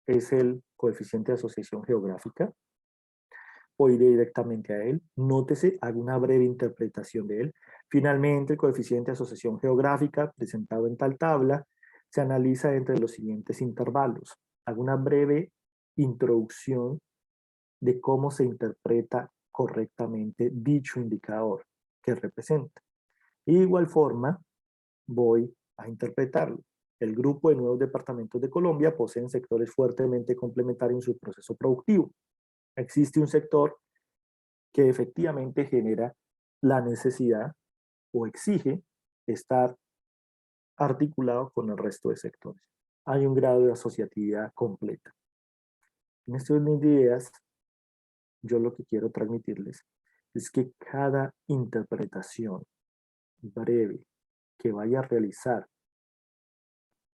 es el coeficiente de asociación geográfica. O iré directamente a él. Nótese, hago una breve interpretación de él. Finalmente, el coeficiente de asociación geográfica presentado en tal tabla se analiza entre los siguientes intervalos. Hago una breve introducción de cómo se interpreta correctamente dicho indicador que representa. De igual forma, voy a interpretarlo. El grupo de nuevos departamentos de Colombia poseen sectores fuertemente complementarios en su proceso productivo. Existe un sector que efectivamente genera la necesidad o exige estar articulado con el resto de sectores. Hay un grado de asociatividad completa. En este orden de ideas, yo lo que quiero transmitirles es que cada interpretación breve que vaya a realizar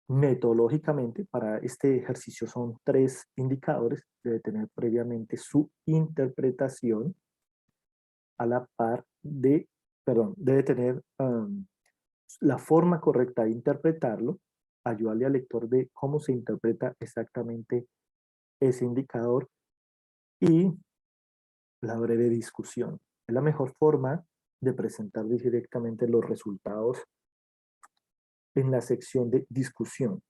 metodológicamente, para este ejercicio son 3 indicadores, debe tener previamente su interpretación a la par de, perdón, debe tener la forma correcta de interpretarlo, ayudarle al lector de cómo se interpreta exactamente ese indicador y la breve discusión. Es la mejor forma de presentar directamente los resultados en la sección de discusión.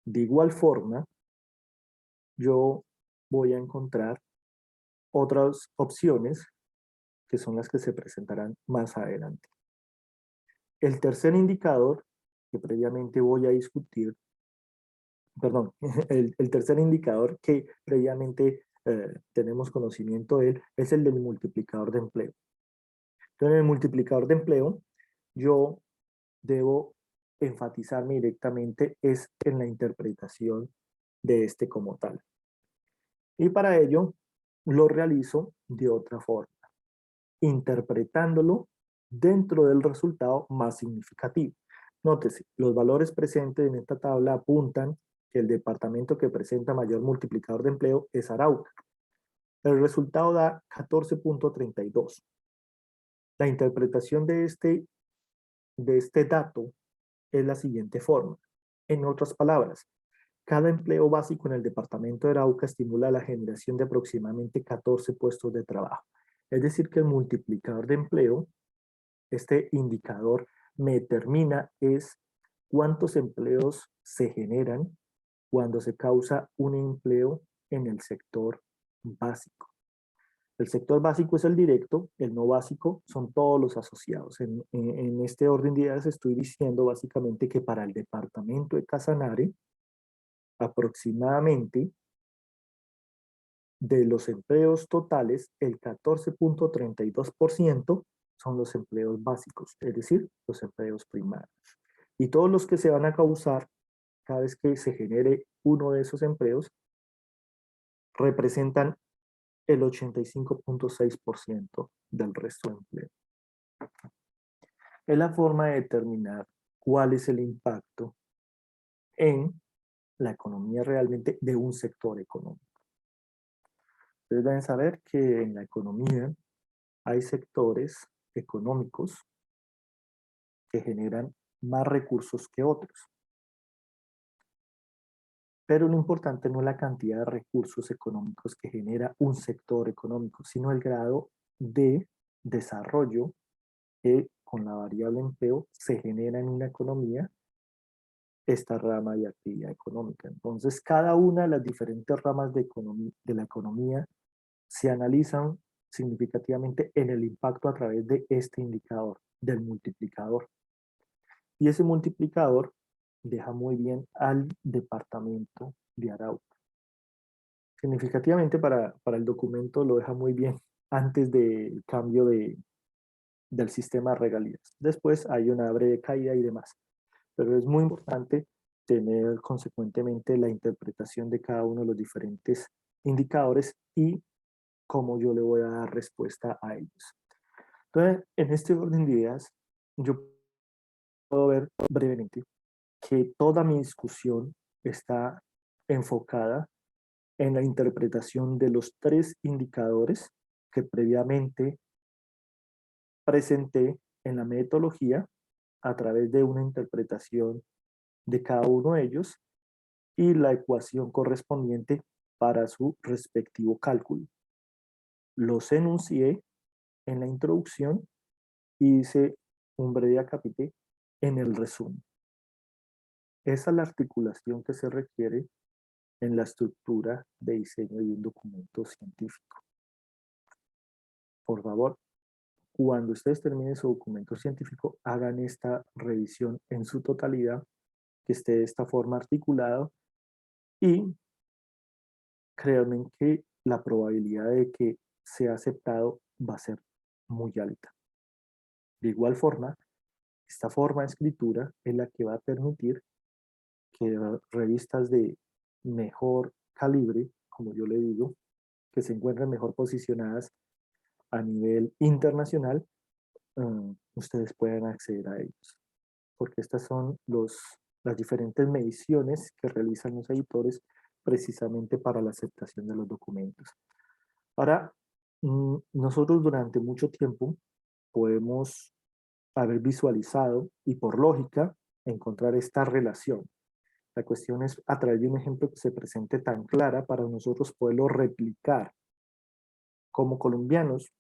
De igual forma, yo voy a encontrar otras opciones que son las que se presentarán más adelante. El tercer indicador que previamente voy a discutir, perdón, el tercer indicador que previamente tenemos conocimiento de él es el del multiplicador de empleo. Entonces, en el multiplicador de empleo, yo debo enfatizarme directamente es en la interpretación de este como tal. Y para ello, lo realizo de otra forma, interpretándolo dentro del resultado más significativo. Nótese, los valores presentes en esta tabla apuntan que el departamento que presenta mayor multiplicador de empleo es Arauca. El resultado da 14.32. La interpretación de este de este dato es la siguiente forma. En otras palabras, cada empleo básico en el departamento de Arauca estimula la generación de aproximadamente 14 puestos de trabajo. Es decir, que el multiplicador de empleo, este indicador, me determina es cuántos empleos se generan cuando se causa un empleo en el sector básico. El sector básico es el directo, el no básico son todos los asociados. En este orden de ideas estoy diciendo básicamente que para el departamento de Casanare, aproximadamente de los empleos totales, el 14.32% son los empleos básicos, es decir, los empleos primarios. Y todos los que se van a causar cada vez que se genere uno de esos empleos representan el 85.6% del resto de empleo. Es la forma de determinar cuál es el impacto en la economía realmente de un sector económico. Ustedes deben saber que en la economía hay sectores económicos que generan más recursos que otros. Pero lo importante no es la cantidad de recursos económicos que genera un sector económico, sino el grado de desarrollo que con la variable empleo se genera en una economía esta rama de actividad económica. Entonces, cada una de las diferentes ramas de la economía se analizan significativamente en el impacto a través de este indicador, del multiplicador. Y ese multiplicador deja muy bien al departamento de Arauca. Significativamente para el documento lo deja muy bien antes del cambio del sistema de regalías. Después hay una breve caída y demás. Pero es muy importante tener consecuentemente la interpretación de cada uno de los diferentes indicadores y cómo yo le voy a dar respuesta a ellos. Entonces, en este orden de ideas, yo puedo ver brevemente que toda mi discusión está enfocada en la interpretación de los tres indicadores que previamente presenté en la metodología a través de una interpretación de cada uno de ellos y la ecuación correspondiente para su respectivo cálculo. Los enuncié en la introducción y hice un breve acápite en el resumen. Esa es la articulación que se requiere en la estructura de diseño de un documento científico. Por favor, cuando ustedes terminen su documento científico, hagan esta revisión en su totalidad, que esté de esta forma articulado y créanme que la probabilidad de que sea aceptado va a ser muy alta. De igual forma, esta forma de escritura es la que va a permitir que revistas de mejor calibre, como yo le digo, que se encuentren mejor posicionadas a nivel internacional, ustedes puedan acceder a ellos. Porque estas son las diferentes mediciones que realizan los editores precisamente para la aceptación de los documentos. Ahora, nosotros durante mucho tiempo podemos haber visualizado y por lógica encontrar esta relación. La cuestión es a través de un ejemplo que se presente tan clara para nosotros poderlo replicar. Como colombianos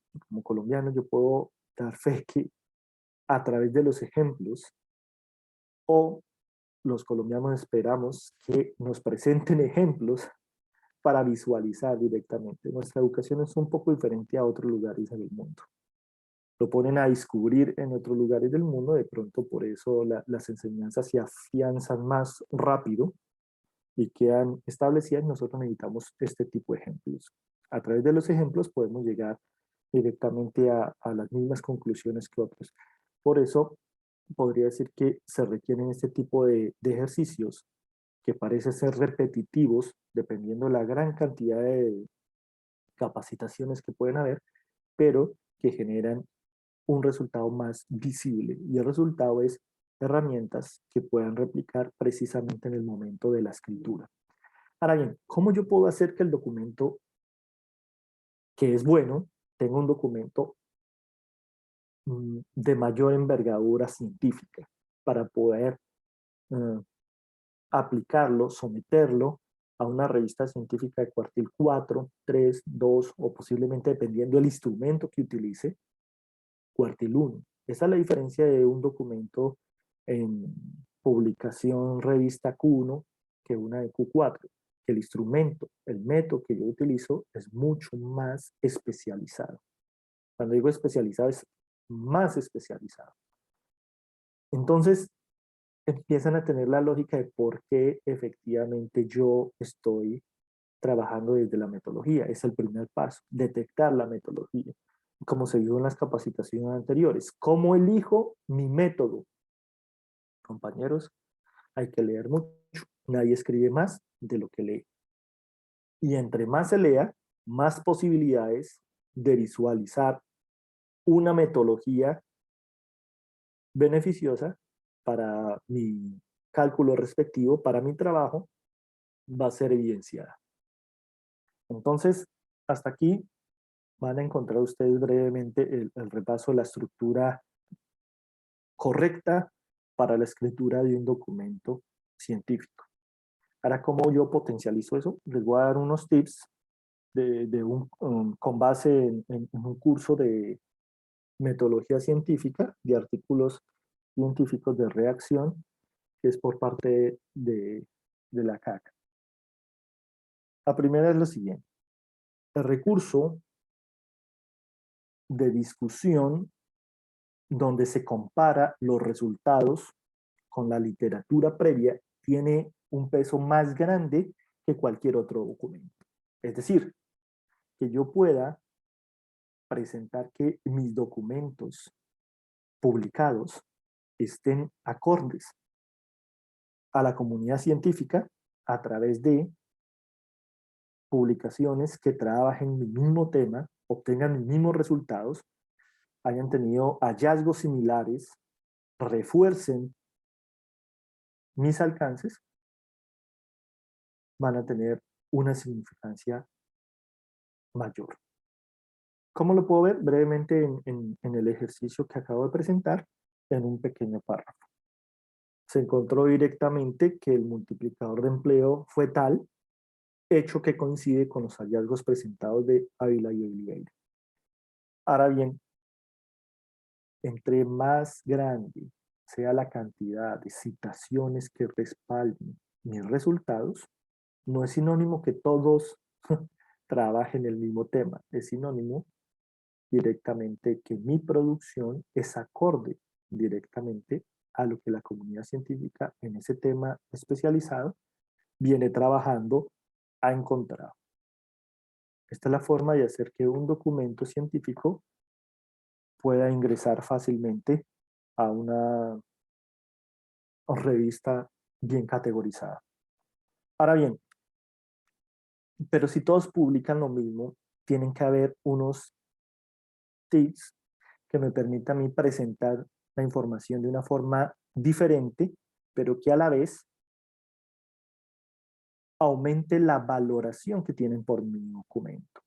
yo puedo dar fe que a través de los ejemplos o los colombianos esperamos que nos presenten ejemplos para visualizar directamente. Nuestra educación es un poco diferente a otros lugares del mundo. Lo ponen a descubrir en otros lugares del mundo, de pronto por eso las enseñanzas se afianzan más rápido y quedan establecidas. Nosotros necesitamos este tipo de ejemplos. A través de los ejemplos podemos llegar directamente a las mismas conclusiones que otros. Por eso podría decir que se requieren este tipo de ejercicios que parecen ser repetitivos dependiendo de la gran cantidad de capacitaciones que pueden haber, pero que generan un resultado más visible. Y el resultado es herramientas que puedan replicar precisamente en el momento de la escritura. Ahora bien, ¿cómo yo puedo hacer que el documento que es bueno tenga un documento de mayor envergadura científica para poder aplicarlo, someterlo a una revista científica de cuartil 4, 3, 2 o posiblemente, dependiendo del instrumento que utilice, cuartil 1. Esa es la diferencia de un documento en publicación revista Q1 que una de Q4. Que el instrumento, el método que yo utilizo es mucho más especializado. Cuando digo especializado es más especializado. Entonces empiezan a tener la lógica de por qué efectivamente yo estoy trabajando desde la metodología. Es el primer paso, detectar la metodología. Como se vio en las capacitaciones anteriores. ¿Cómo elijo mi método? Compañeros, hay que leer mucho. Nadie escribe más de lo que lee. Y entre más se lea, más posibilidades de visualizar una metodología beneficiosa para mi cálculo respectivo, para mi trabajo, va a ser evidenciada. Entonces, hasta aquí van a encontrar ustedes brevemente el repaso de la estructura correcta para la escritura de un documento científico. Ahora, ¿cómo yo potencializo eso? Les voy a dar unos tips con base en un curso de metodología científica, de artículos científicos de reacción, que es por parte de la CAC. La primera es lo siguiente. El recurso de discusión donde se compara los resultados con la literatura previa tiene un peso más grande que cualquier otro documento. Es decir, que yo pueda presentar que mis documentos publicados estén acordes a la comunidad científica a través de publicaciones que trabajen el mismo tema, obtengan los mismos resultados, hayan tenido hallazgos similares, refuercen mis alcances, van a tener una significancia mayor. ¿Cómo lo puedo ver? Brevemente en el ejercicio que acabo de presentar en un pequeño párrafo. Se encontró directamente que el multiplicador de empleo fue tal, hecho que coincide con los hallazgos presentados de Ávila y Oliveira. Ahora bien, entre más grande sea la cantidad de citaciones que respalden mis resultados, no es sinónimo que todos trabajen el mismo tema, es sinónimo directamente que mi producción es acorde directamente a lo que la comunidad científica en ese tema especializado viene trabajando, ha encontrado. Esta es la forma de hacer que un documento científico pueda ingresar fácilmente a una revista bien categorizada. Ahora bien, pero si todos publican lo mismo, tienen que haber unos tips que me permitan a mí presentar la información de una forma diferente, pero que a la vez aumente la valoración que tienen por mi documento.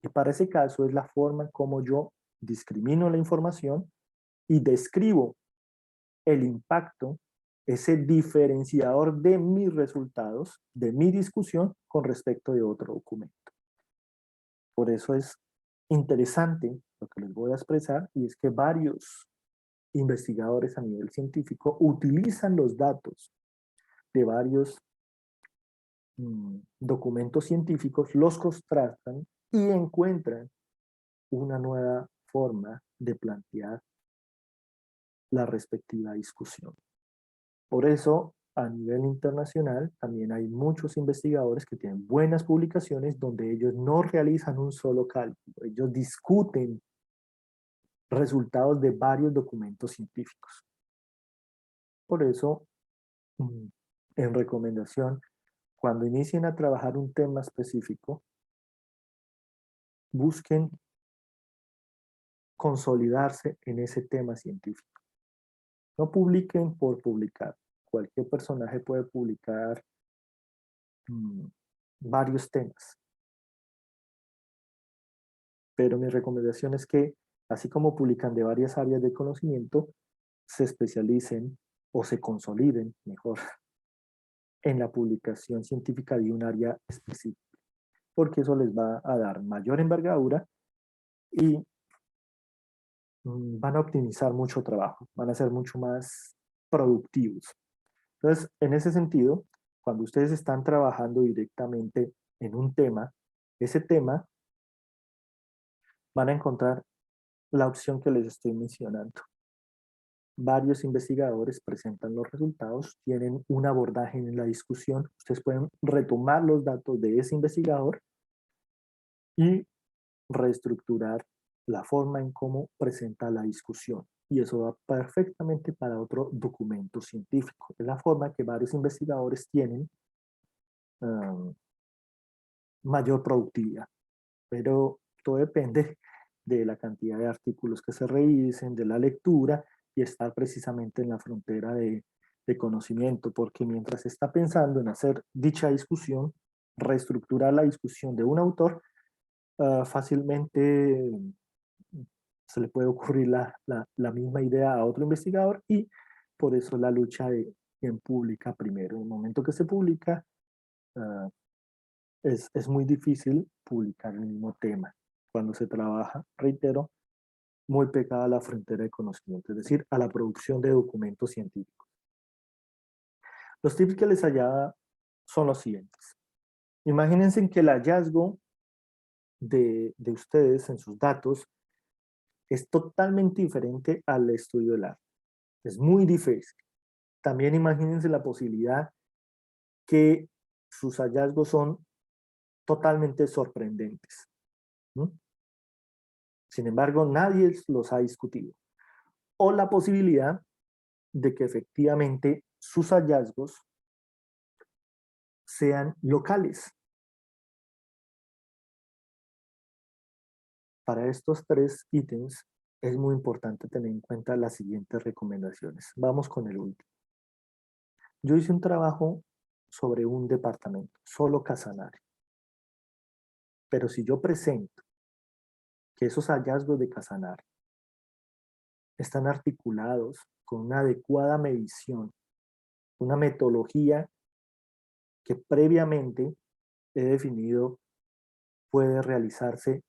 Y para ese caso es la forma como yo discrimino la información y describo el impacto, ese diferenciador de mis resultados, de mi discusión con respecto de otro documento. Por eso es interesante lo que les voy a expresar, y es que varios investigadores a nivel científico utilizan los datos de varios documentos científicos, los contrastan y encuentran una nueva forma de plantear la respectiva discusión. Por eso, a nivel internacional, también hay muchos investigadores que tienen buenas publicaciones donde ellos no realizan un solo cálculo, ellos discuten resultados de varios documentos científicos. Por eso, en recomendación, cuando inicien a trabajar un tema específico, busquen consolidarse en ese tema científico. No publiquen por publicar. Cualquier personaje puede publicar varios temas. Pero mi recomendación es que así como publican de varias áreas de conocimiento, se especialicen o se consoliden, mejor, en la publicación científica de un área específica, porque eso les va a dar mayor envergadura y van a optimizar mucho trabajo, van a ser mucho más productivos. Entonces, en ese sentido, cuando ustedes están trabajando directamente en un tema, ese tema van a encontrar la opción que les estoy mencionando. Varios investigadores presentan los resultados, tienen un abordaje en la discusión, ustedes pueden retomar los datos de ese investigador y reestructurar la forma en cómo presenta la discusión. Y eso va perfectamente para otro documento científico. Es la forma que varios investigadores tienen mayor productividad. Pero todo depende de la cantidad de artículos que se revisen, de la lectura y estar precisamente en la frontera de conocimiento, porque mientras está pensando en hacer dicha discusión, reestructurar la discusión de un autor, fácilmente se le puede ocurrir la misma idea a otro investigador y por eso la lucha de quien publica primero. En el momento que se publica, uh, es muy difícil publicar el mismo tema cuando se trabaja, reitero, muy pegada a la frontera de conocimiento, es decir, a la producción de documentos científicos. Los tips que les hallaba son los siguientes. Imagínense que el hallazgo de ustedes en sus datos es totalmente diferente al estudio del arte. Es muy difícil. También imagínense la posibilidad que sus hallazgos son totalmente sorprendentes. ¿No? Sin embargo, nadie los ha discutido. O la posibilidad de que efectivamente sus hallazgos sean locales. Para estos tres ítems es muy importante tener en cuenta las siguientes recomendaciones. Vamos con el último. Yo hice un trabajo sobre un departamento, solo Casanare. Pero si yo presento que esos hallazgos de Casanare están articulados con una adecuada medición, una metodología que previamente he definido puede realizarse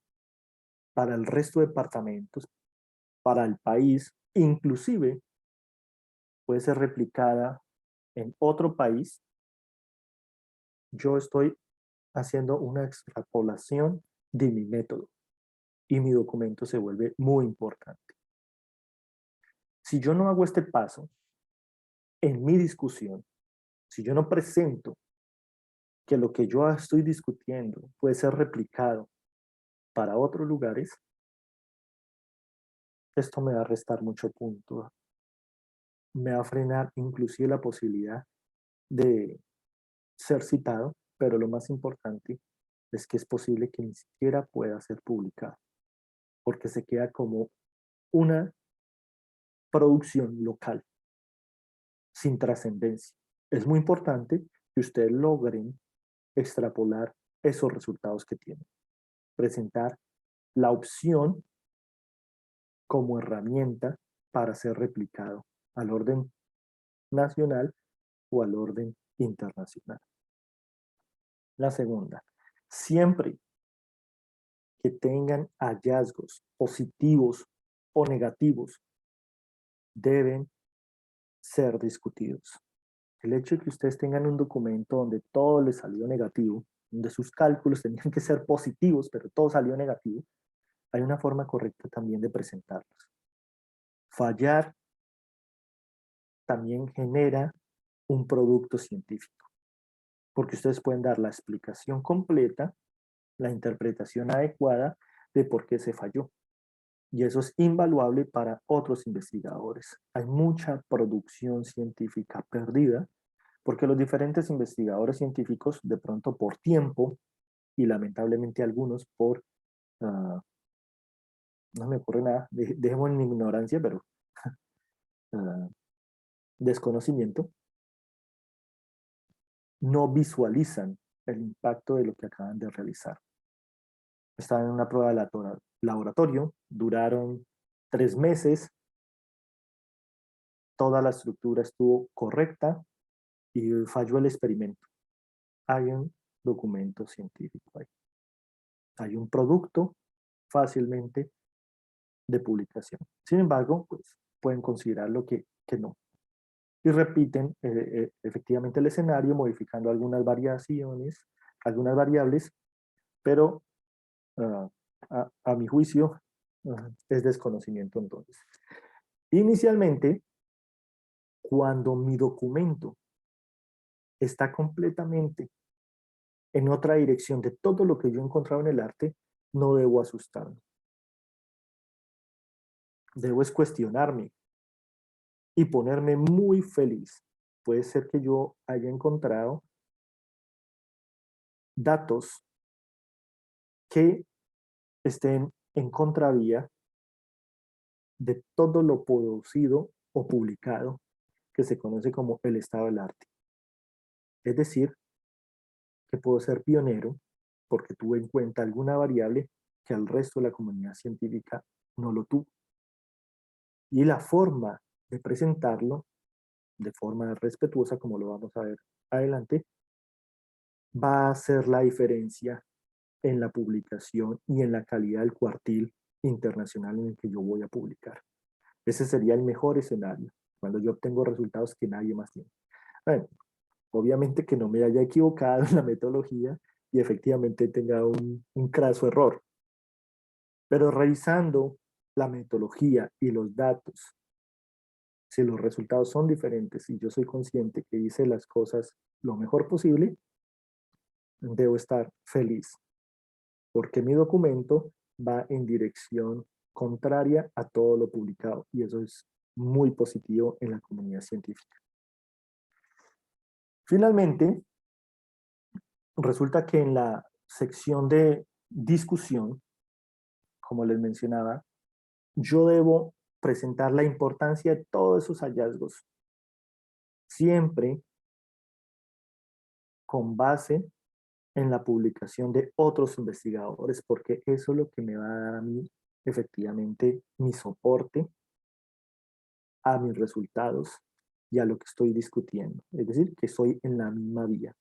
para el resto de departamentos, para el país, inclusive puede ser replicada en otro país, yo estoy haciendo una extrapolación de mi método y mi documento se vuelve muy importante. Si yo no hago este paso en mi discusión, si yo no presento que lo que yo estoy discutiendo puede ser replicado para otros lugares, esto me va a restar mucho punto, me va a frenar inclusive la posibilidad de ser citado, pero lo más importante es que es posible que ni siquiera pueda ser publicado, porque se queda como una producción local, sin trascendencia. Es muy importante que ustedes logren extrapolar esos resultados que tienen. Presentar la opción como herramienta para ser replicado al orden nacional o al orden internacional. La segunda, siempre que tengan hallazgos positivos o negativos, deben ser discutidos. El hecho de que ustedes tengan un documento donde todo les salió negativo, donde sus cálculos tenían que ser positivos, pero todo salió negativo, hay una forma correcta también de presentarlos. Fallar también genera un producto científico, porque ustedes pueden dar la explicación completa, la interpretación adecuada de por qué se falló. Y eso es invaluable para otros investigadores. Hay mucha producción científica perdida porque los diferentes investigadores científicos, de pronto por tiempo, y lamentablemente algunos por, no me ocurre nada, dejemos en mi ignorancia, pero desconocimiento, no visualizan el impacto de lo que acaban de realizar. Estaban en una prueba de laboratorio, duraron 3 meses, toda la estructura estuvo correcta y falló el experimento. Hay un documento científico ahí. Hay un producto fácilmente de publicación. Sin embargo, pues pueden considerarlo que no. Y repiten efectivamente el escenario, modificando algunas variaciones, algunas variables, pero a mi juicio es desconocimiento entonces. Inicialmente, cuando mi documento está completamente en otra dirección de todo lo que yo he encontrado en el arte, no debo asustarme. Debo es cuestionarme y ponerme muy feliz. Puede ser que yo haya encontrado datos que estén en contravía de todo lo producido o publicado que se conoce como el estado del arte. Es decir, que puedo ser pionero porque tuve en cuenta alguna variable que al resto de la comunidad científica no lo tuvo. Y la forma de presentarlo, de forma respetuosa, como lo vamos a ver adelante, va a hacer la diferencia en la publicación y en la calidad del cuartil internacional en el que yo voy a publicar. Ese sería el mejor escenario, cuando yo obtengo resultados que nadie más tiene. Bueno, obviamente que no me haya equivocado en la metodología y efectivamente tenga un craso error. Pero revisando la metodología y los datos, si los resultados son diferentes y yo soy consciente que hice las cosas lo mejor posible, debo estar feliz, porque mi documento va en dirección contraria a todo lo publicado y eso es muy positivo en la comunidad científica. Finalmente, resulta que en la sección de discusión, como les mencionaba, yo debo presentar la importancia de todos esos hallazgos, siempre con base en la publicación de otros investigadores, porque eso es lo que me va a dar a mí efectivamente mi soporte a mis resultados y a lo que estoy discutiendo. Es decir, que estoy en la misma vía.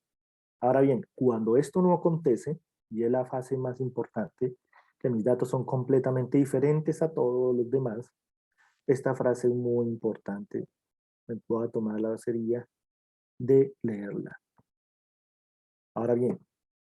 Ahora bien, cuando esto no acontece, y es la fase más importante, que mis datos son completamente diferentes a todos los demás, esta frase es muy importante. Me voy a tomar la sería de leerla. Ahora bien,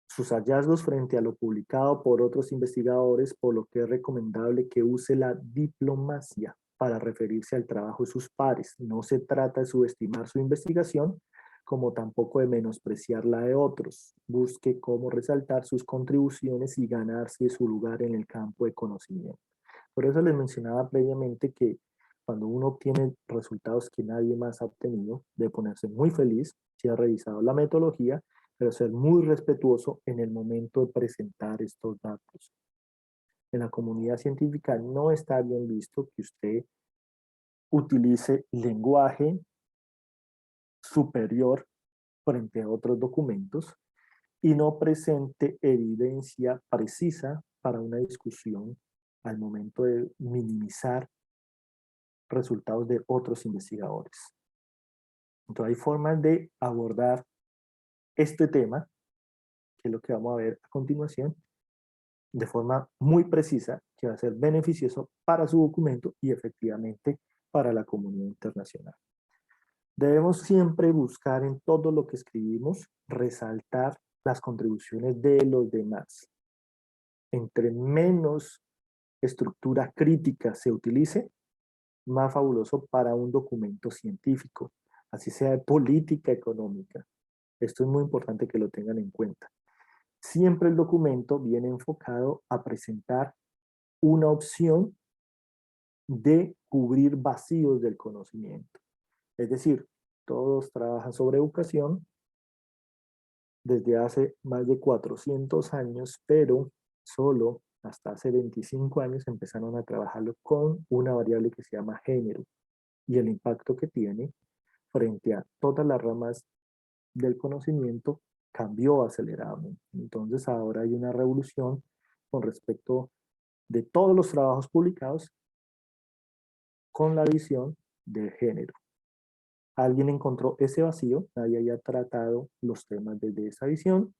sus hallazgos frente a lo publicado por otros investigadores, por lo que es recomendable que use la diplomacia para referirse al trabajo de sus pares. No se trata de subestimar su investigación, como tampoco de menospreciar la de otros. Busque cómo resaltar sus contribuciones y ganarse su lugar en el campo de conocimiento. Por eso les mencionaba previamente que cuando uno obtiene resultados que nadie más ha obtenido, de ponerse muy feliz si ha revisado la metodología, pero ser muy respetuoso en el momento de presentar estos datos. En la comunidad científica no está bien visto que usted utilice lenguaje superior frente a otros documentos y no presente evidencia precisa para una discusión al momento de minimizar resultados de otros investigadores. Entonces hay formas de abordar este tema, que es lo que vamos a ver a continuación, de forma muy precisa, que va a ser beneficioso para su documento y efectivamente para la comunidad internacional. Debemos siempre buscar en todo lo que escribimos resaltar las contribuciones de los demás. Entre menos estructura crítica se utilice, más fabuloso para un documento científico, así sea de política económica. Esto es muy importante que lo tengan en cuenta. Siempre el documento viene enfocado a presentar una opción de cubrir vacíos del conocimiento. Es decir, todos trabajan sobre educación desde hace más de 400 años, pero solo hasta hace 25 años empezaron a trabajarlo con una variable que se llama género y el impacto que tiene frente a todas las ramas del conocimiento cambió aceleradamente. Entonces ahora hay una revolución con respecto de todos los trabajos publicados con la visión de género. Alguien encontró ese vacío, nadie había tratado los temas desde esa visión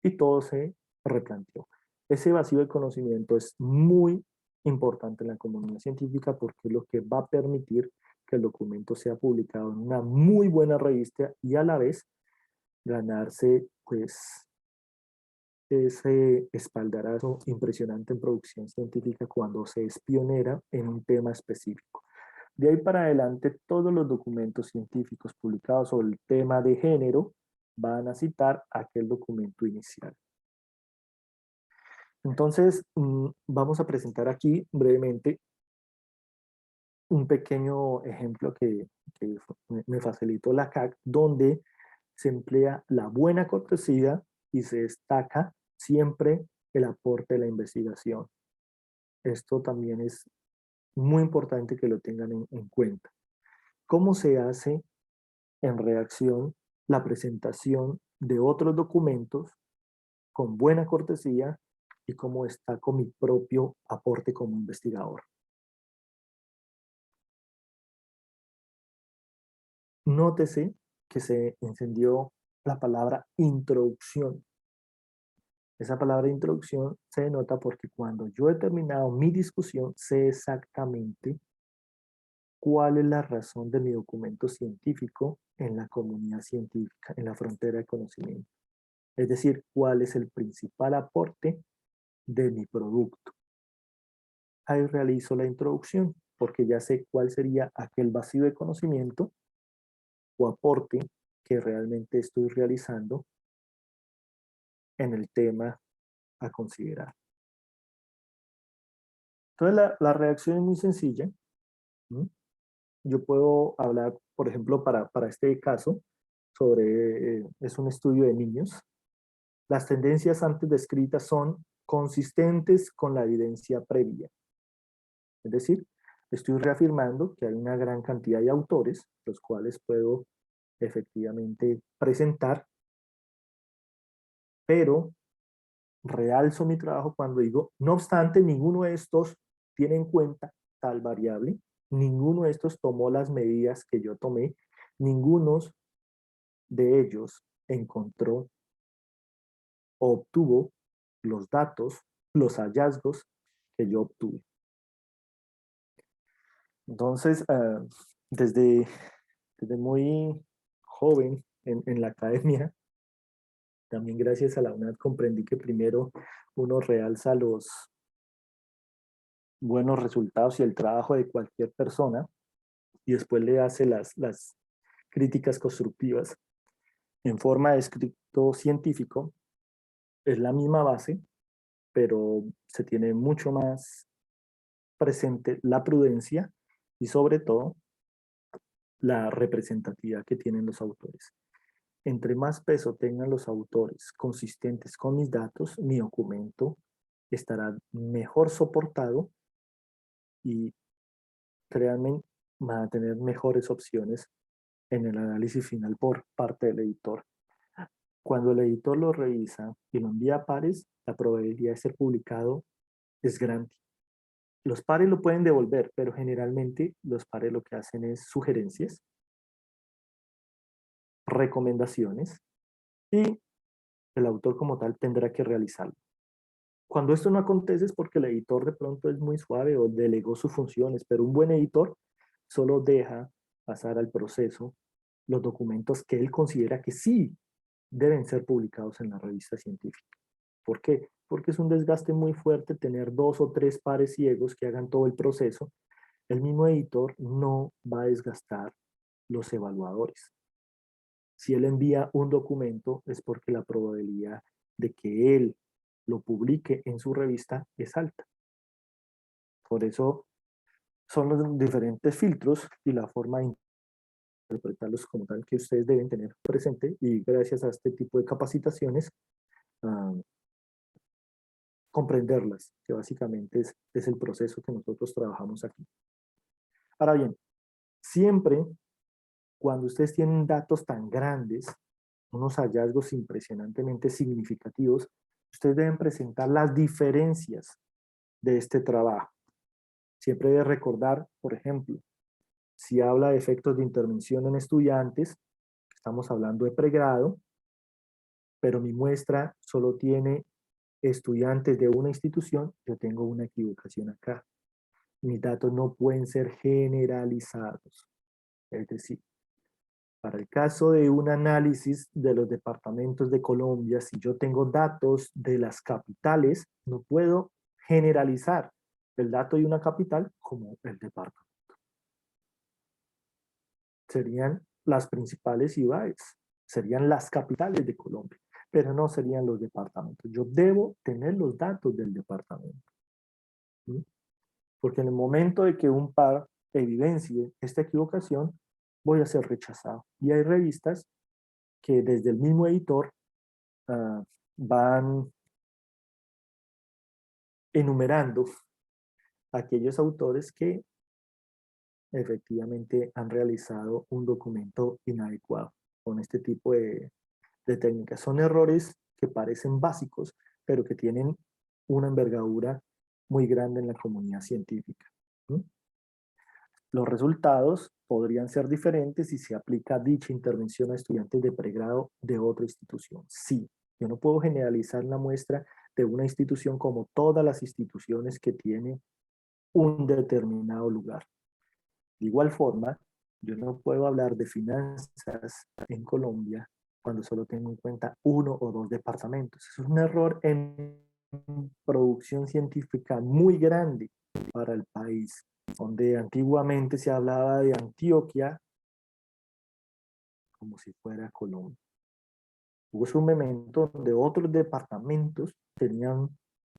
y todo se replanteó. Ese vacío de conocimiento es muy importante en la comunidad científica porque es lo que va a permitir que el documento sea publicado en una muy buena revista y a la vez ganarse pues ese espaldarazo impresionante en producción científica cuando se es pionera en un tema específico. De ahí para adelante, todos los documentos científicos publicados sobre el tema de género van a citar aquel documento inicial. Entonces, vamos a presentar aquí brevemente un pequeño ejemplo que me facilitó la CAC, donde se emplea la buena cortesía y se destaca siempre el aporte de la investigación. Esto también es muy importante que lo tengan en cuenta. ¿Cómo se hace en redacción la presentación de otros documentos con buena cortesía y cómo destaco mi propio aporte como investigador? Nótese que se encendió la palabra introducción. Esa palabra introducción se denota porque cuando yo he terminado mi discusión, sé exactamente cuál es la razón de mi documento científico en la comunidad científica, en la frontera de conocimiento. Es decir, cuál es el principal aporte de mi producto. Ahí realizo la introducción porque ya sé cuál sería aquel vacío de conocimiento o aporte que realmente estoy realizando en el tema a considerar. Entonces la reacción es muy sencilla. ¿Mm? Yo puedo hablar, por ejemplo, para este caso, sobre, es un estudio de niños. Las tendencias antes descritas son consistentes con la evidencia previa. Es decir, estoy reafirmando que hay una gran cantidad de autores, los cuales puedo efectivamente presentar, pero realzo mi trabajo cuando digo, no obstante, ninguno de estos tiene en cuenta tal variable, ninguno de estos tomó las medidas que yo tomé, ninguno de ellos encontró o obtuvo los datos, los hallazgos que yo obtuve. Entonces, desde muy joven en la academia, también gracias a la UNAD comprendí que primero uno realza los buenos resultados y el trabajo de cualquier persona y después le hace las críticas constructivas en forma de escrito científico. Es la misma base, pero se tiene mucho más presente la prudencia y sobre todo la representatividad que tienen los autores. Entre más peso tengan los autores consistentes con mis datos, mi documento estará mejor soportado y créanme, van a tener mejores opciones en el análisis final por parte del editor. Cuando el editor lo revisa y lo envía a pares, la probabilidad de ser publicado es grande. Los pares lo pueden devolver, pero generalmente los pares lo que hacen es sugerencias, recomendaciones, y el autor como tal tendrá que realizarlo. Cuando esto no acontece es porque el editor de pronto es muy suave o delegó sus funciones, pero un buen editor solo deja pasar al proceso los documentos que él considera que sí deben ser publicados en la revista científica. ¿Por qué? Porque es un desgaste muy fuerte tener 2 o 3 pares ciegos que hagan todo el proceso. El mismo editor no va a desgastar los evaluadores. Si él envía un documento es porque la probabilidad de que él lo publique en su revista es alta. Por eso son los diferentes filtros y la forma de interpretarlos como tal que ustedes deben tener presente, y gracias a este tipo de capacitaciones comprenderlas, que básicamente es el proceso que nosotros trabajamos aquí. Ahora bien, siempre cuando ustedes tienen datos tan grandes, unos hallazgos impresionantemente significativos, ustedes deben presentar las diferencias de este trabajo. Siempre debe recordar, por ejemplo, si habla de efectos de intervención en estudiantes, estamos hablando de pregrado, pero mi muestra solo tiene estudiantes de una institución, yo tengo una equivocación acá. Mis datos no pueden ser generalizados. Es decir, para el caso de un análisis de los departamentos de Colombia, si yo tengo datos de las capitales, no puedo generalizar el dato de una capital como el departamento. Serían las principales ciudades, serían las capitales de Colombia, pero no serían los departamentos. Yo debo tener los datos del departamento. ¿Sí? Porque en el momento de que un par evidencie esta equivocación, voy a ser rechazado. Y hay revistas que desde el mismo editor van enumerando aquellos autores que efectivamente han realizado un documento inadecuado con este tipo de técnicas. Son errores que parecen básicos, pero que tienen una envergadura muy grande en la comunidad científica. ¿Sí? Los resultados podrían ser diferentes si se aplica dicha intervención a estudiantes de pregrado de otra institución. Sí, yo no puedo generalizar la muestra de una institución como todas las instituciones que tienen un determinado lugar. De igual forma, yo no puedo hablar de finanzas en Colombia cuando solo tengo en cuenta uno o dos departamentos. Es un error en producción científica muy grande para el país, donde antiguamente se hablaba de Antioquia como si fuera Colombia. Hubo un momento donde otros departamentos tenían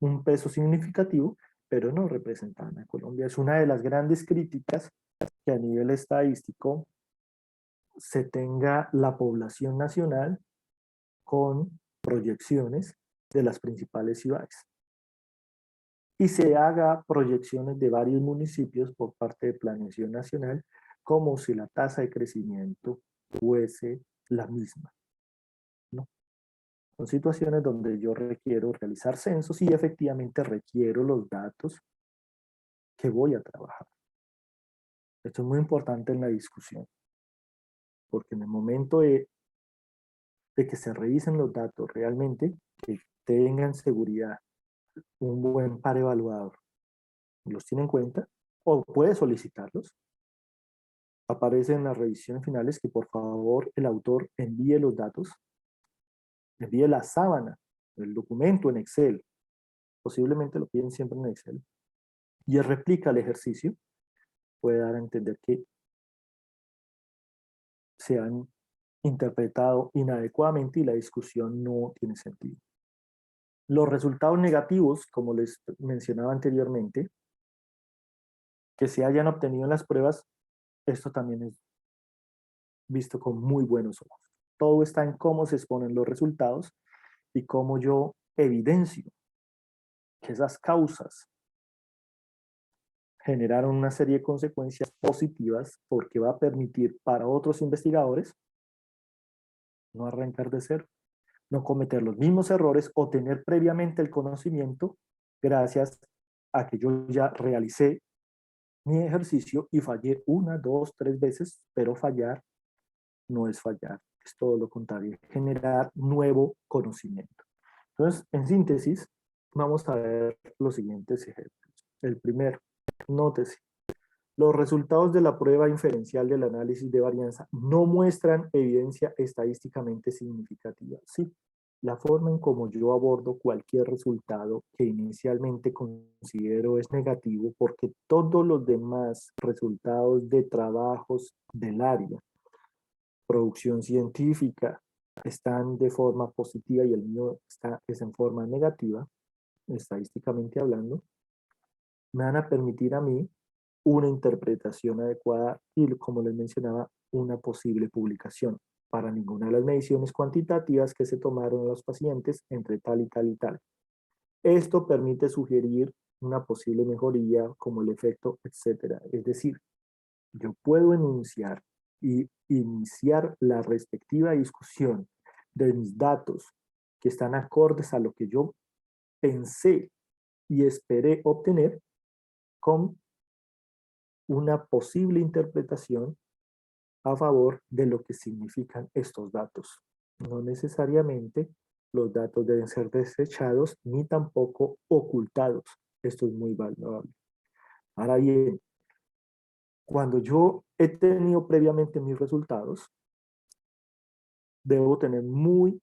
un peso significativo, pero no representaban a Colombia. Es una de las grandes críticas que a nivel estadístico se tenga la población nacional con proyecciones de las principales ciudades. Y se haga proyecciones de varios municipios por parte de Planeación Nacional como si la tasa de crecimiento fuese la misma, ¿no? Son situaciones donde yo requiero realizar censos y efectivamente requiero los datos que voy a trabajar. Esto es muy importante en la discusión, porque en el momento de que se revisen los datos realmente, que tengan seguridad, un buen par evaluador los tiene en cuenta o puede solicitarlos. Aparece en las revisiones finales que por favor el autor envíe los datos, envíe la sábana, el documento en Excel, posiblemente lo piden siempre en Excel, y replica el ejercicio, puede dar a entender que se han interpretado inadecuadamente y la discusión no tiene sentido. Los resultados negativos, como les mencionaba anteriormente, que se hayan obtenido en las pruebas, esto también es visto con muy buenos ojos. Todo está en cómo se exponen los resultados y cómo yo evidencio que esas causas generaron una serie de consecuencias positivas porque va a permitir para otros investigadores no arrancar de cero, no cometer los mismos errores o tener previamente el conocimiento gracias a que yo ya realicé mi ejercicio y fallé una, dos, tres veces, pero fallar no es fallar, es todo lo contrario, es generar nuevo conocimiento. Entonces, en síntesis, vamos a ver los siguientes ejemplos. El primero, nótese, los resultados de la prueba inferencial del análisis de varianza no muestran evidencia estadísticamente significativa. Sí, la forma en cómo yo abordo cualquier resultado que inicialmente considero es negativo porque todos los demás resultados de trabajos del área, producción científica, están de forma positiva y el mío es en forma negativa, estadísticamente hablando, me van a permitir a mí una interpretación adecuada y, como les mencionaba, una posible publicación para ninguna de las mediciones cuantitativas que se tomaron en los pacientes entre tal y tal y tal. Esto permite sugerir una posible mejoría como el efecto, etcétera. Es decir, yo puedo enunciar y iniciar la respectiva discusión de mis datos que están acordes a lo que yo pensé y esperé obtener con una posible interpretación a favor de lo que significan estos datos. No necesariamente los datos deben ser desechados ni tampoco ocultados. Esto es muy valorable. Ahora bien, cuando yo he tenido previamente mis resultados, debo tener muy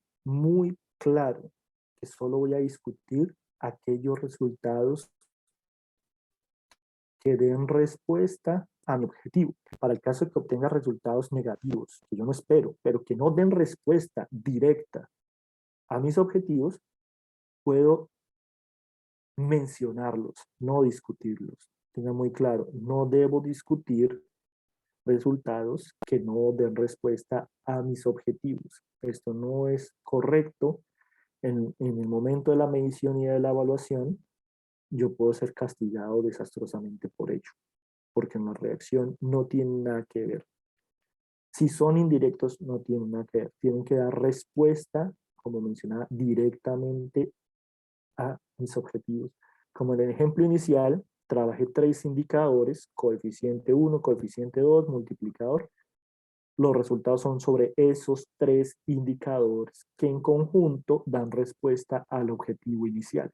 claro que solo voy a discutir aquellos resultados que den respuesta a mi objetivo. Para el caso de que obtenga resultados negativos, que yo no espero, pero que no den respuesta directa a mis objetivos, puedo mencionarlos, no discutirlos. Tenga muy claro, no debo discutir resultados que no den respuesta a mis objetivos. Esto no es correcto. En el momento de la medición y de la evaluación, yo puedo ser castigado desastrosamente por ello, porque en la reacción no tiene nada que ver. Si son indirectos, no tienen nada que ver. Tienen que dar respuesta, como mencionaba, directamente a mis objetivos. Como en el ejemplo inicial, trabajé 3 indicadores, coeficiente 1, coeficiente 2, multiplicador. Los resultados son sobre esos 3 indicadores que en conjunto dan respuesta al objetivo inicial.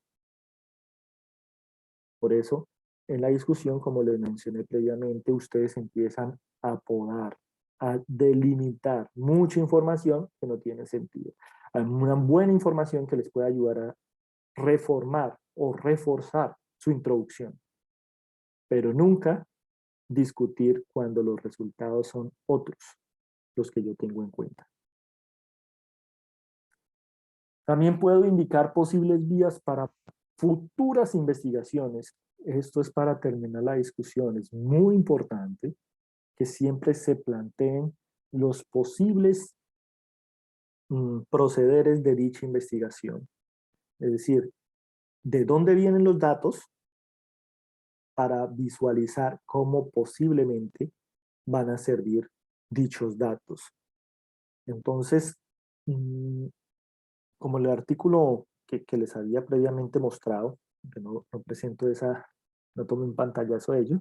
Por eso, en la discusión, como les mencioné previamente, ustedes empiezan a podar, a delimitar mucha información que no tiene sentido. Hay una buena información que les puede ayudar a reformar o reforzar su introducción, pero nunca discutir cuando los resultados son otros los que yo tengo en cuenta. También puedo indicar posibles vías para futuras investigaciones. Esto es para terminar la discusión. Es muy importante que siempre se planteen los posibles procederes de dicha investigación. Es decir, de dónde vienen los datos para visualizar cómo posiblemente van a servir dichos datos. Entonces, como el artículo que les había previamente mostrado, que no presento no tomo un pantallazo de ello,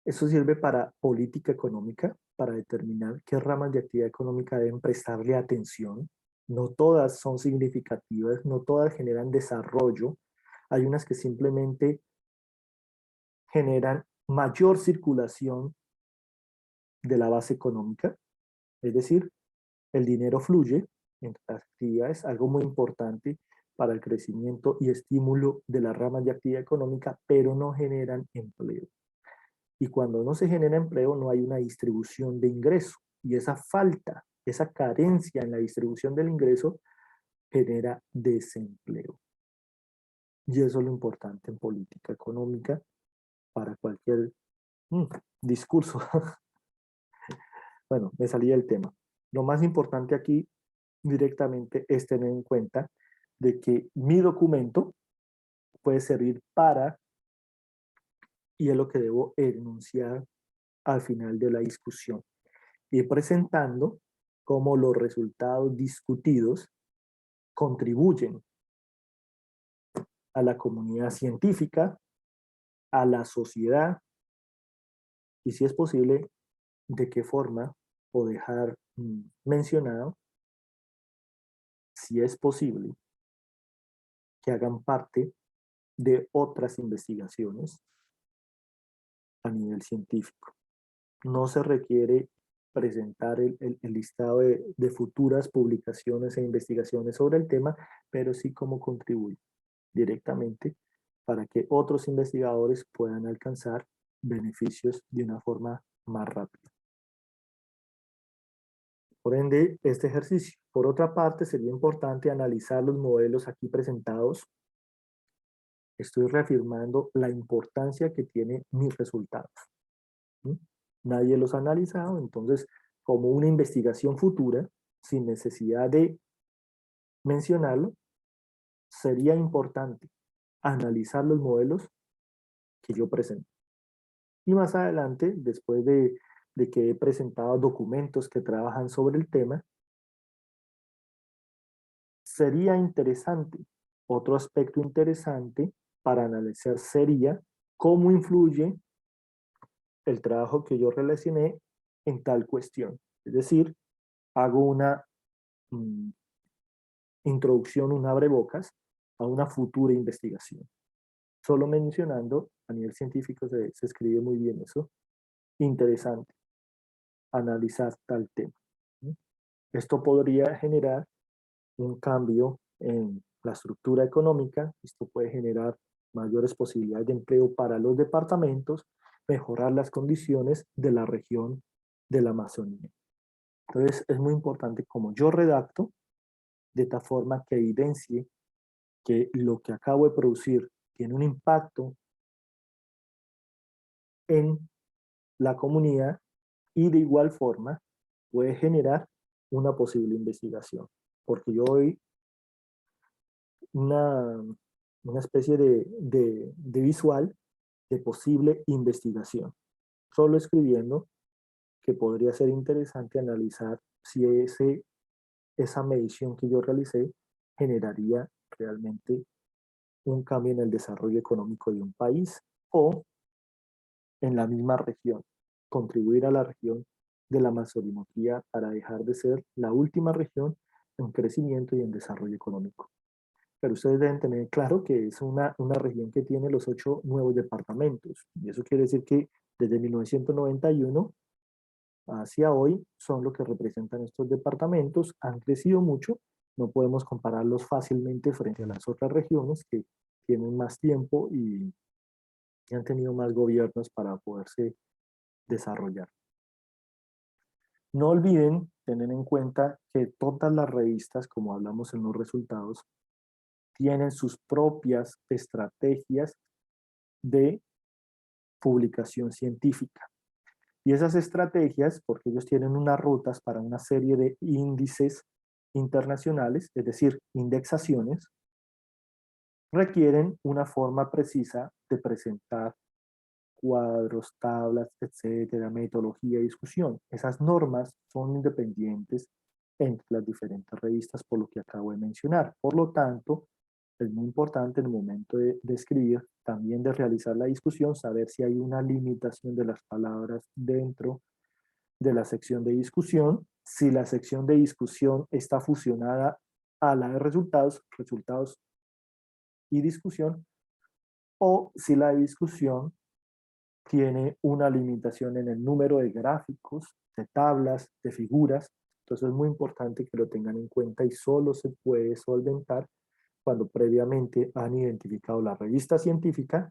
eso sirve para política económica, para determinar qué ramas de actividad económica deben prestarle atención. No todas son significativas, no todas generan desarrollo. Hay unas que simplemente generan mayor circulación de la base económica, es decir, el dinero fluye entre las actividades, algo muy importante para el crecimiento y estímulo de las ramas de actividad económica, pero no generan empleo. Y cuando no se genera empleo, no hay una distribución de ingreso. Y esa falta, esa carencia en la distribución del ingreso genera desempleo. Y eso es lo importante en política económica para cualquier discurso. Bueno, me salí del tema. Lo más importante aquí directamente es tener en cuenta de que mi documento puede servir para, y es lo que debo enunciar al final de la discusión, y presentando cómo los resultados discutidos contribuyen a la comunidad científica, a la sociedad, y si es posible, de qué forma, o dejar mencionado, si es posible, que hagan parte de otras investigaciones a nivel científico. No se requiere presentar el listado de futuras publicaciones e investigaciones sobre el tema, pero sí cómo contribuir directamente para que otros investigadores puedan alcanzar beneficios de una forma más rápida. Por ende, este ejercicio. Por otra parte, sería importante analizar los modelos aquí presentados. Estoy reafirmando la importancia que tienen mis resultados. Nadie los ha analizado, entonces, como una investigación futura, sin necesidad de mencionarlo, sería importante analizar los modelos que yo presento. Y más adelante, después de que he presentado documentos que trabajan sobre el tema, sería interesante, otro aspecto interesante para analizar sería cómo influye el trabajo que yo relacioné en tal cuestión. Es decir, hago una introducción, un abrebocas a una futura investigación. Solo mencionando, a nivel científico se escribe muy bien eso, interesante, analizar tal tema. Esto podría generar un cambio en la estructura económica, esto puede generar mayores posibilidades de empleo para los departamentos, mejorar las condiciones de la región de la Amazonía. Entonces es muy importante como yo redacto, de tal forma que evidencie que lo que acabo de producir tiene un impacto en la comunidad y de igual forma puede generar una posible investigación. Porque yo doy una especie de visual de posible investigación. Solo escribiendo que podría ser interesante analizar si esa medición que yo realicé generaría realmente un cambio en el desarrollo económico de un país o en la misma región, contribuir a la región de la Amazonía para dejar de ser la última región en crecimiento y en desarrollo económico. Pero ustedes deben tener claro que es una región que tiene los 8 nuevos departamentos. Y eso quiere decir que desde 1991 hacia hoy son lo que representan estos departamentos. Han crecido mucho. No podemos compararlos fácilmente frente a las otras regiones que tienen más tiempo y han tenido más gobiernos para poderse desarrollar. No olviden tener en cuenta que todas las revistas, como hablamos en los resultados, tienen sus propias estrategias de publicación científica. Y esas estrategias, porque ellos tienen unas rutas para una serie de índices internacionales, es decir, indexaciones, requieren una forma precisa de presentar cuadros, tablas, etcétera, metodología y discusión. Esas normas son independientes entre las diferentes revistas, por lo que acabo de mencionar. Por lo tanto, es muy importante en el momento de escribir, también de realizar la discusión, saber si hay una limitación de las palabras dentro de la sección de discusión, si la sección de discusión está fusionada a la de resultados, resultados y discusión, o si la de discusión tiene una limitación en el número de gráficos, de tablas, de figuras. Entonces es muy importante que lo tengan en cuenta y solo se puede solventar cuando previamente han identificado la revista científica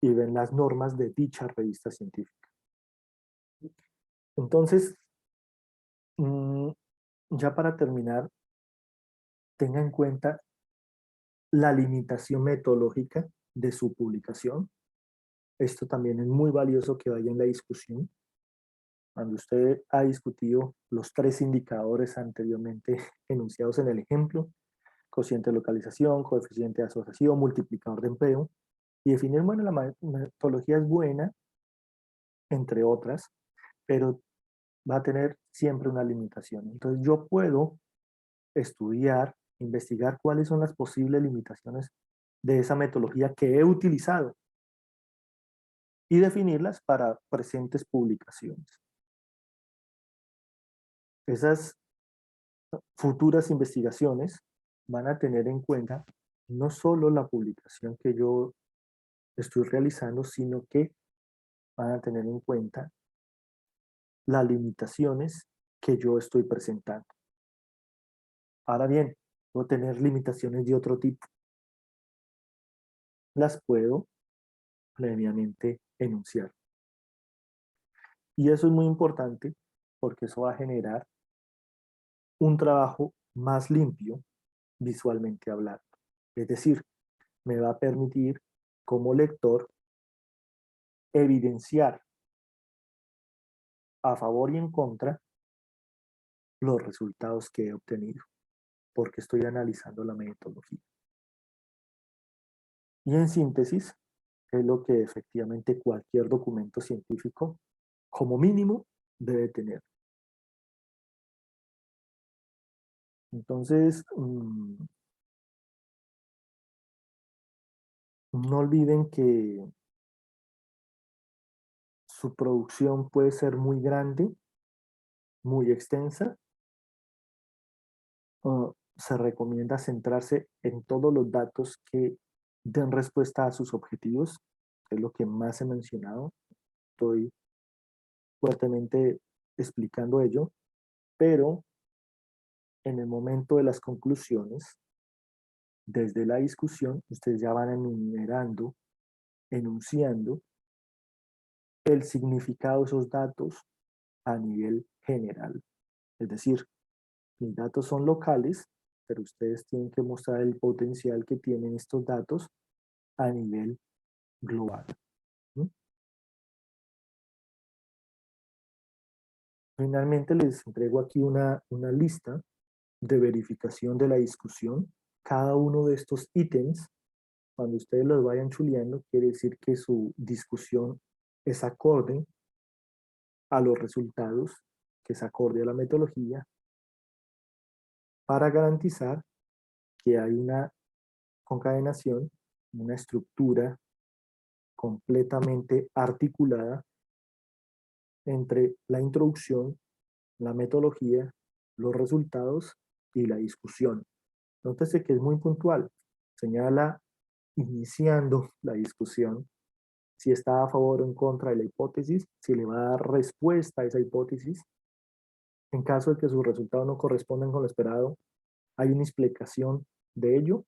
y ven las normas de dicha revista científica. Entonces, ya para terminar, tenga en cuenta la limitación metodológica de su publicación. Esto también es muy valioso que vaya en la discusión. Cuando usted ha discutido los 3 indicadores anteriormente enunciados en el ejemplo, cociente de localización, coeficiente de asociación, multiplicador de empleo, y definir, bueno, la metodología es buena, entre otras, pero va a tener siempre una limitación. Entonces yo puedo estudiar, investigar cuáles son las posibles limitaciones de esa metodología que he utilizado y definirlas para presentes publicaciones. Esas futuras investigaciones van a tener en cuenta no solo la publicación que yo estoy realizando, sino que van a tener en cuenta las limitaciones que yo estoy presentando. Ahora bien, puedo tener limitaciones de otro tipo. Las puedo previamente enunciar. Y eso es muy importante porque eso va a generar un trabajo más limpio visualmente hablando. Es decir, me va a permitir como lector evidenciar a favor y en contra los resultados que he obtenido, porque estoy analizando la metodología. Y en síntesis, es lo que efectivamente cualquier documento científico, como mínimo, debe tener. Entonces, no olviden que su producción puede ser muy grande, muy extensa, se recomienda centrarse en todos los datos que den respuesta a sus objetivos, que es lo que más he mencionado. Estoy fuertemente explicando ello, pero en el momento de las conclusiones, desde la discusión, ustedes ya van enumerando, enunciando el significado de esos datos a nivel general. Es decir, mis datos son locales, pero ustedes tienen que mostrar el potencial que tienen estos datos a nivel global. ¿Sí? Finalmente les entrego aquí una lista de verificación de la discusión. Cada uno de estos ítems, cuando ustedes los vayan chuleando, quiere decir que su discusión es acorde a los resultados, que es acorde a la metodología, para garantizar que hay una concadenación, una estructura completamente articulada entre la introducción, la metodología, los resultados y la discusión. Nótese que es muy puntual. Señala iniciando la discusión si está a favor o en contra de la hipótesis, si le va a dar respuesta a esa hipótesis. En caso de que sus resultados no correspondan con lo esperado, hay una explicación de ello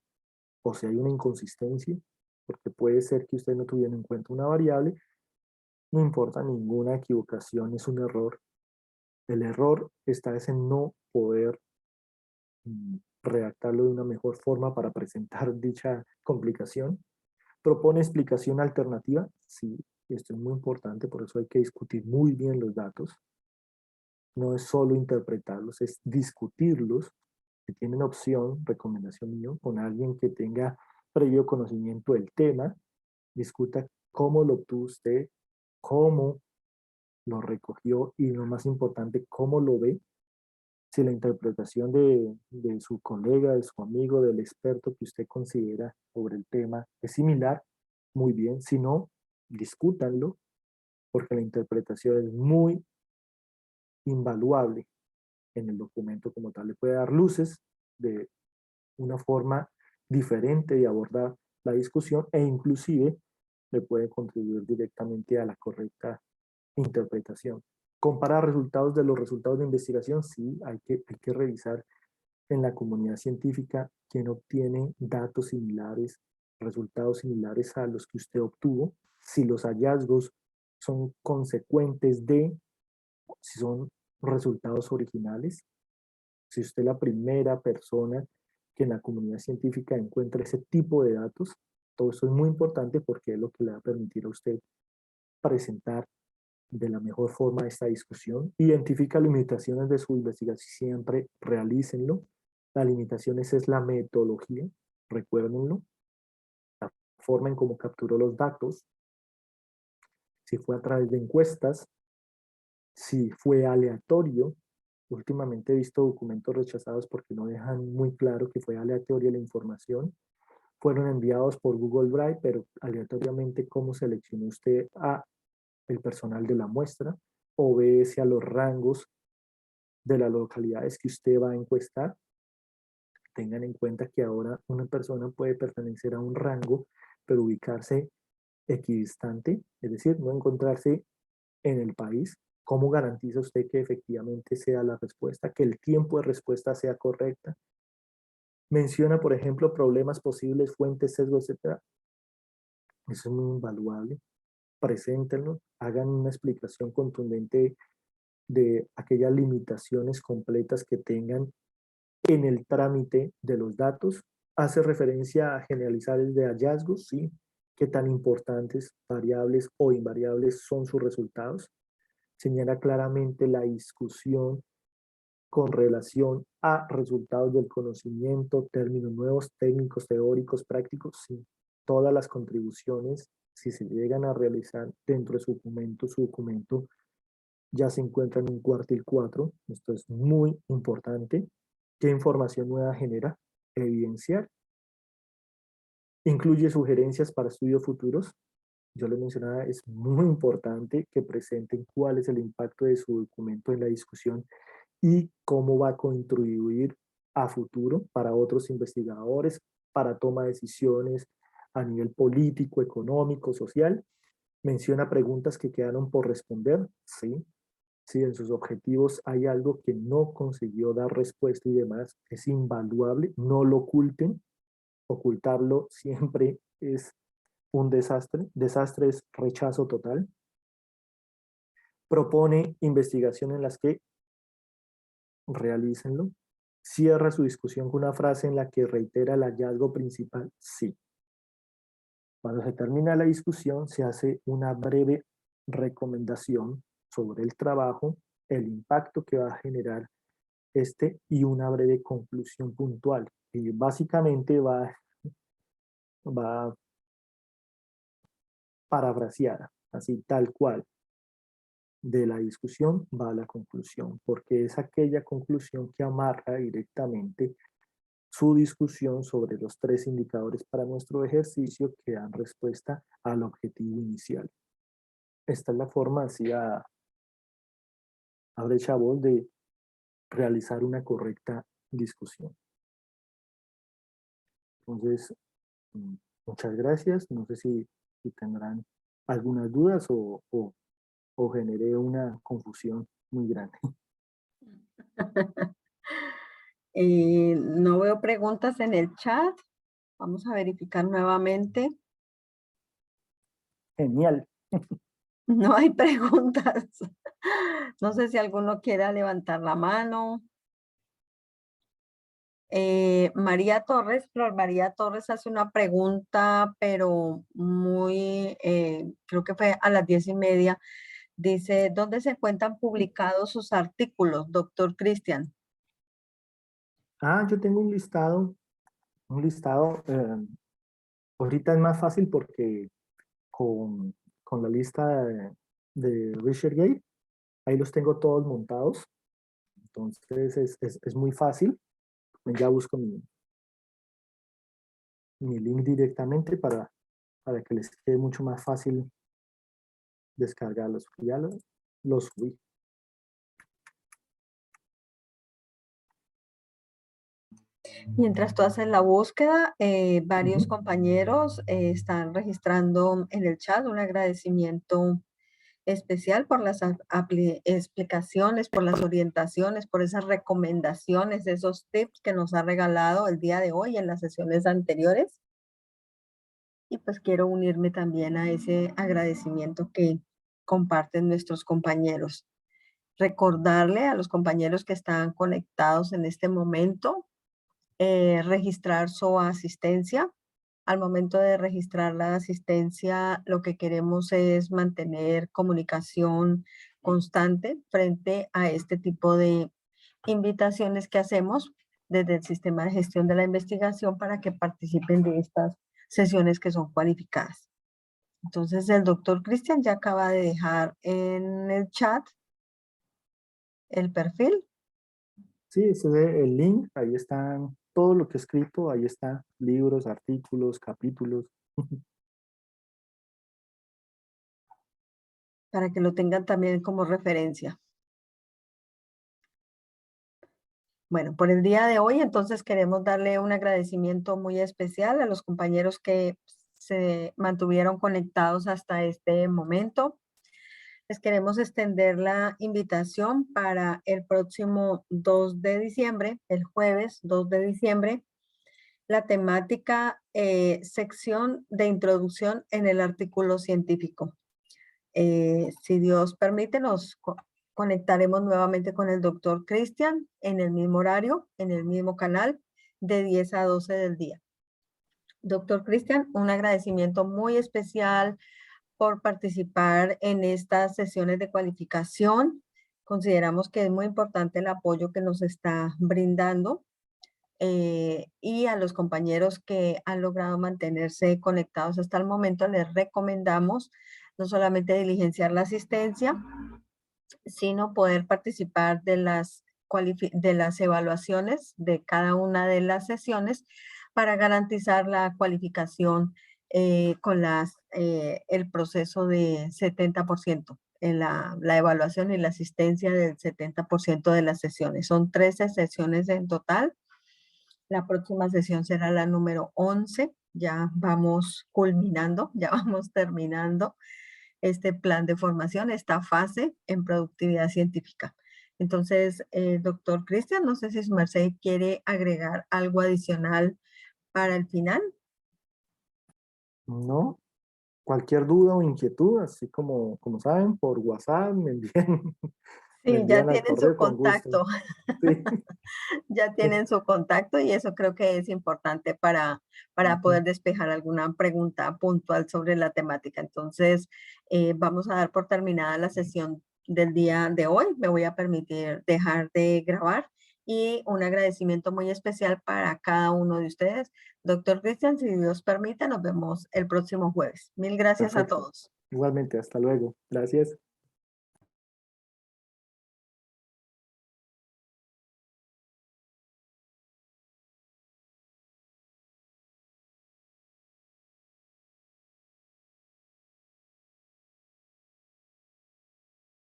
o si hay una inconsistencia, porque puede ser que usted no tuviera en cuenta una variable. No importa, ninguna equivocación es un error. El error está en no poder redactarlo de una mejor forma para presentar dicha complicación. ¿Propone explicación alternativa? Sí, esto es muy importante, por eso hay que discutir muy bien los datos. No es solo interpretarlos, es discutirlos. Si tienen opción, recomendación mío, con alguien que tenga previo conocimiento del tema, discuta cómo lo obtuvo usted, cómo lo recogió y lo más importante, cómo lo ve. Si la interpretación de su colega, de su amigo, del experto que usted considera sobre el tema es similar, muy bien. Si no, discútanlo, porque la interpretación es muy invaluable en el documento como tal. Le puede dar luces de una forma diferente de abordar la discusión e inclusive le puede contribuir directamente a la correcta interpretación. Comparar resultados de los resultados de investigación, sí, hay que revisar en la comunidad científica quién obtiene datos similares, resultados similares a los que usted obtuvo, si los hallazgos son consecuentes de, si son resultados originales. Si usted es la primera persona que en la comunidad científica encuentra ese tipo de datos, todo eso es muy importante porque es lo que le va a permitir a usted presentar de la mejor forma esta discusión. Identifica limitaciones de su investigación, siempre realícenlo. Las limitaciones es la metodología, recuérdenlo, la forma en cómo capturó los datos, si fue a través de encuestas, si fue aleatorio. Últimamente he visto documentos rechazados porque no dejan muy claro que fue aleatoria la información. Fueron enviados por Google Drive, pero aleatoriamente cómo seleccionó usted a el personal de la muestra, obedece a los rangos de las localidades que usted va a encuestar. Tengan en cuenta que ahora una persona puede pertenecer a un rango, pero ubicarse equidistante, es decir, no encontrarse en el país. ¿Cómo garantiza usted que efectivamente sea la respuesta, que el tiempo de respuesta sea correcta? Menciona, por ejemplo, problemas posibles, fuentes, sesgos, etc. Eso es muy invaluable. Preséntenlo, hagan una explicación contundente de aquellas limitaciones completas que tengan en el trámite de los datos. Hace referencia a generalizar de hallazgos, sí, qué tan importantes, variables o invariables son sus resultados. Señala claramente la discusión con relación a resultados del conocimiento, términos nuevos, técnicos, teóricos, prácticos, sí. Todas las contribuciones, si se llegan a realizar dentro de su documento ya se encuentra en un cuartil 4. Esto es muy importante. ¿Qué información nueva genera? Evidenciar. Incluye sugerencias para estudios futuros. yo les mencionaba, es muy importante que presenten cuál es el impacto de su documento en la discusión y cómo va a contribuir a futuro para otros investigadores, para toma de decisiones a nivel político, económico, social. Menciona preguntas que quedaron por responder, sí. Si en sus objetivos hay algo que no consiguió dar respuesta y demás, es invaluable, no lo oculten. Ocultarlo siempre es un desastre. Desastre es rechazo total. Propone investigación en las que realícenlo. Cierra su discusión con una frase en la que reitera el hallazgo principal, sí. Cuando se termina la discusión, se hace una breve recomendación sobre el trabajo, el impacto que va a generar y una breve conclusión puntual. Y básicamente va parafraseada, así tal cual. De la discusión va a la conclusión, porque es aquella conclusión que amarra directamente su discusión sobre los 3 indicadores para nuestro ejercicio que dan respuesta al objetivo inicial. Esta es la forma así a brecha voz de realizar una correcta discusión. Entonces, muchas gracias. No sé si tendrán algunas dudas o generé una confusión muy grande. No veo preguntas en el chat. Vamos a verificar nuevamente. Genial. No hay preguntas. No sé si alguno quiera levantar la mano. María Torres, Flor María Torres hace una pregunta, pero muy, creo que fue a las 10:30. Dice, ¿dónde se encuentran publicados sus artículos, doctor Cristian? Yo tengo un listado. Ahorita es más fácil porque con la lista de ResearchGate, ahí los tengo todos montados. Entonces es muy fácil. Ya busco mi link directamente para que les quede mucho más fácil descargarlos. Ya los subí. Mientras tú haces la búsqueda, varios compañeros están registrando en el chat un agradecimiento especial por las explicaciones, por las orientaciones, por esas recomendaciones, esos tips que nos ha regalado el día de hoy en las sesiones anteriores. Y pues quiero unirme también a ese agradecimiento que comparten nuestros compañeros. Recordarle a los compañeros que están conectados en este momento, registrar su asistencia. Al momento de registrar la asistencia, lo que queremos es mantener comunicación constante frente a este tipo de invitaciones que hacemos desde el sistema de gestión de la investigación para que participen de estas sesiones que son cualificadas. Entonces, el doctor Cristian ya acaba de dejar en el chat el perfil. Sí, ese es el link. Ahí están todo lo que he escrito. Ahí están libros, artículos, capítulos. Para que lo tengan también como referencia. Bueno, por el día de hoy, entonces queremos darle un agradecimiento muy especial a los compañeros que se mantuvieron conectados hasta este momento. Les queremos extender la invitación para el próximo 2 de diciembre, el jueves 2 de diciembre, la temática sección de introducción en el artículo científico. Si Dios permite, nos conectaremos nuevamente con el doctor Cristian en el mismo horario, en el mismo canal, de 10 a 12 del día. Doctor Cristian, un agradecimiento muy especial por participar en estas sesiones de cualificación. Consideramos que es muy importante el apoyo que nos está brindando y a los compañeros que han logrado mantenerse conectados hasta el momento, les recomendamos no solamente diligenciar la asistencia, sino poder participar de las evaluaciones de cada una de las sesiones para garantizar la cualificación con el proceso de 70%, en la evaluación y la asistencia del 70% de las sesiones. Son 13 sesiones en total. La próxima sesión será la número 11. Ya vamos culminando, ya vamos terminando este plan de formación, esta fase en productividad científica. Entonces, doctor Cristian, no sé si su merced quiere agregar algo adicional para el final. No, cualquier duda o inquietud, así como saben, por WhatsApp me Sí, ya envían al tienen su correo con gusto. contacto, Sí. ya tienen su contacto y eso creo que es importante para Ujú. poder despejar alguna pregunta puntual sobre la temática. Entonces, vamos a dar por terminada la sesión del día de hoy. Me voy a permitir dejar de grabar y un agradecimiento muy especial para cada uno de ustedes. Doctor Cristian, si Dios permite, nos vemos el próximo jueves. Mil gracias a Perfecto. todos. Igualmente, hasta luego. Gracias.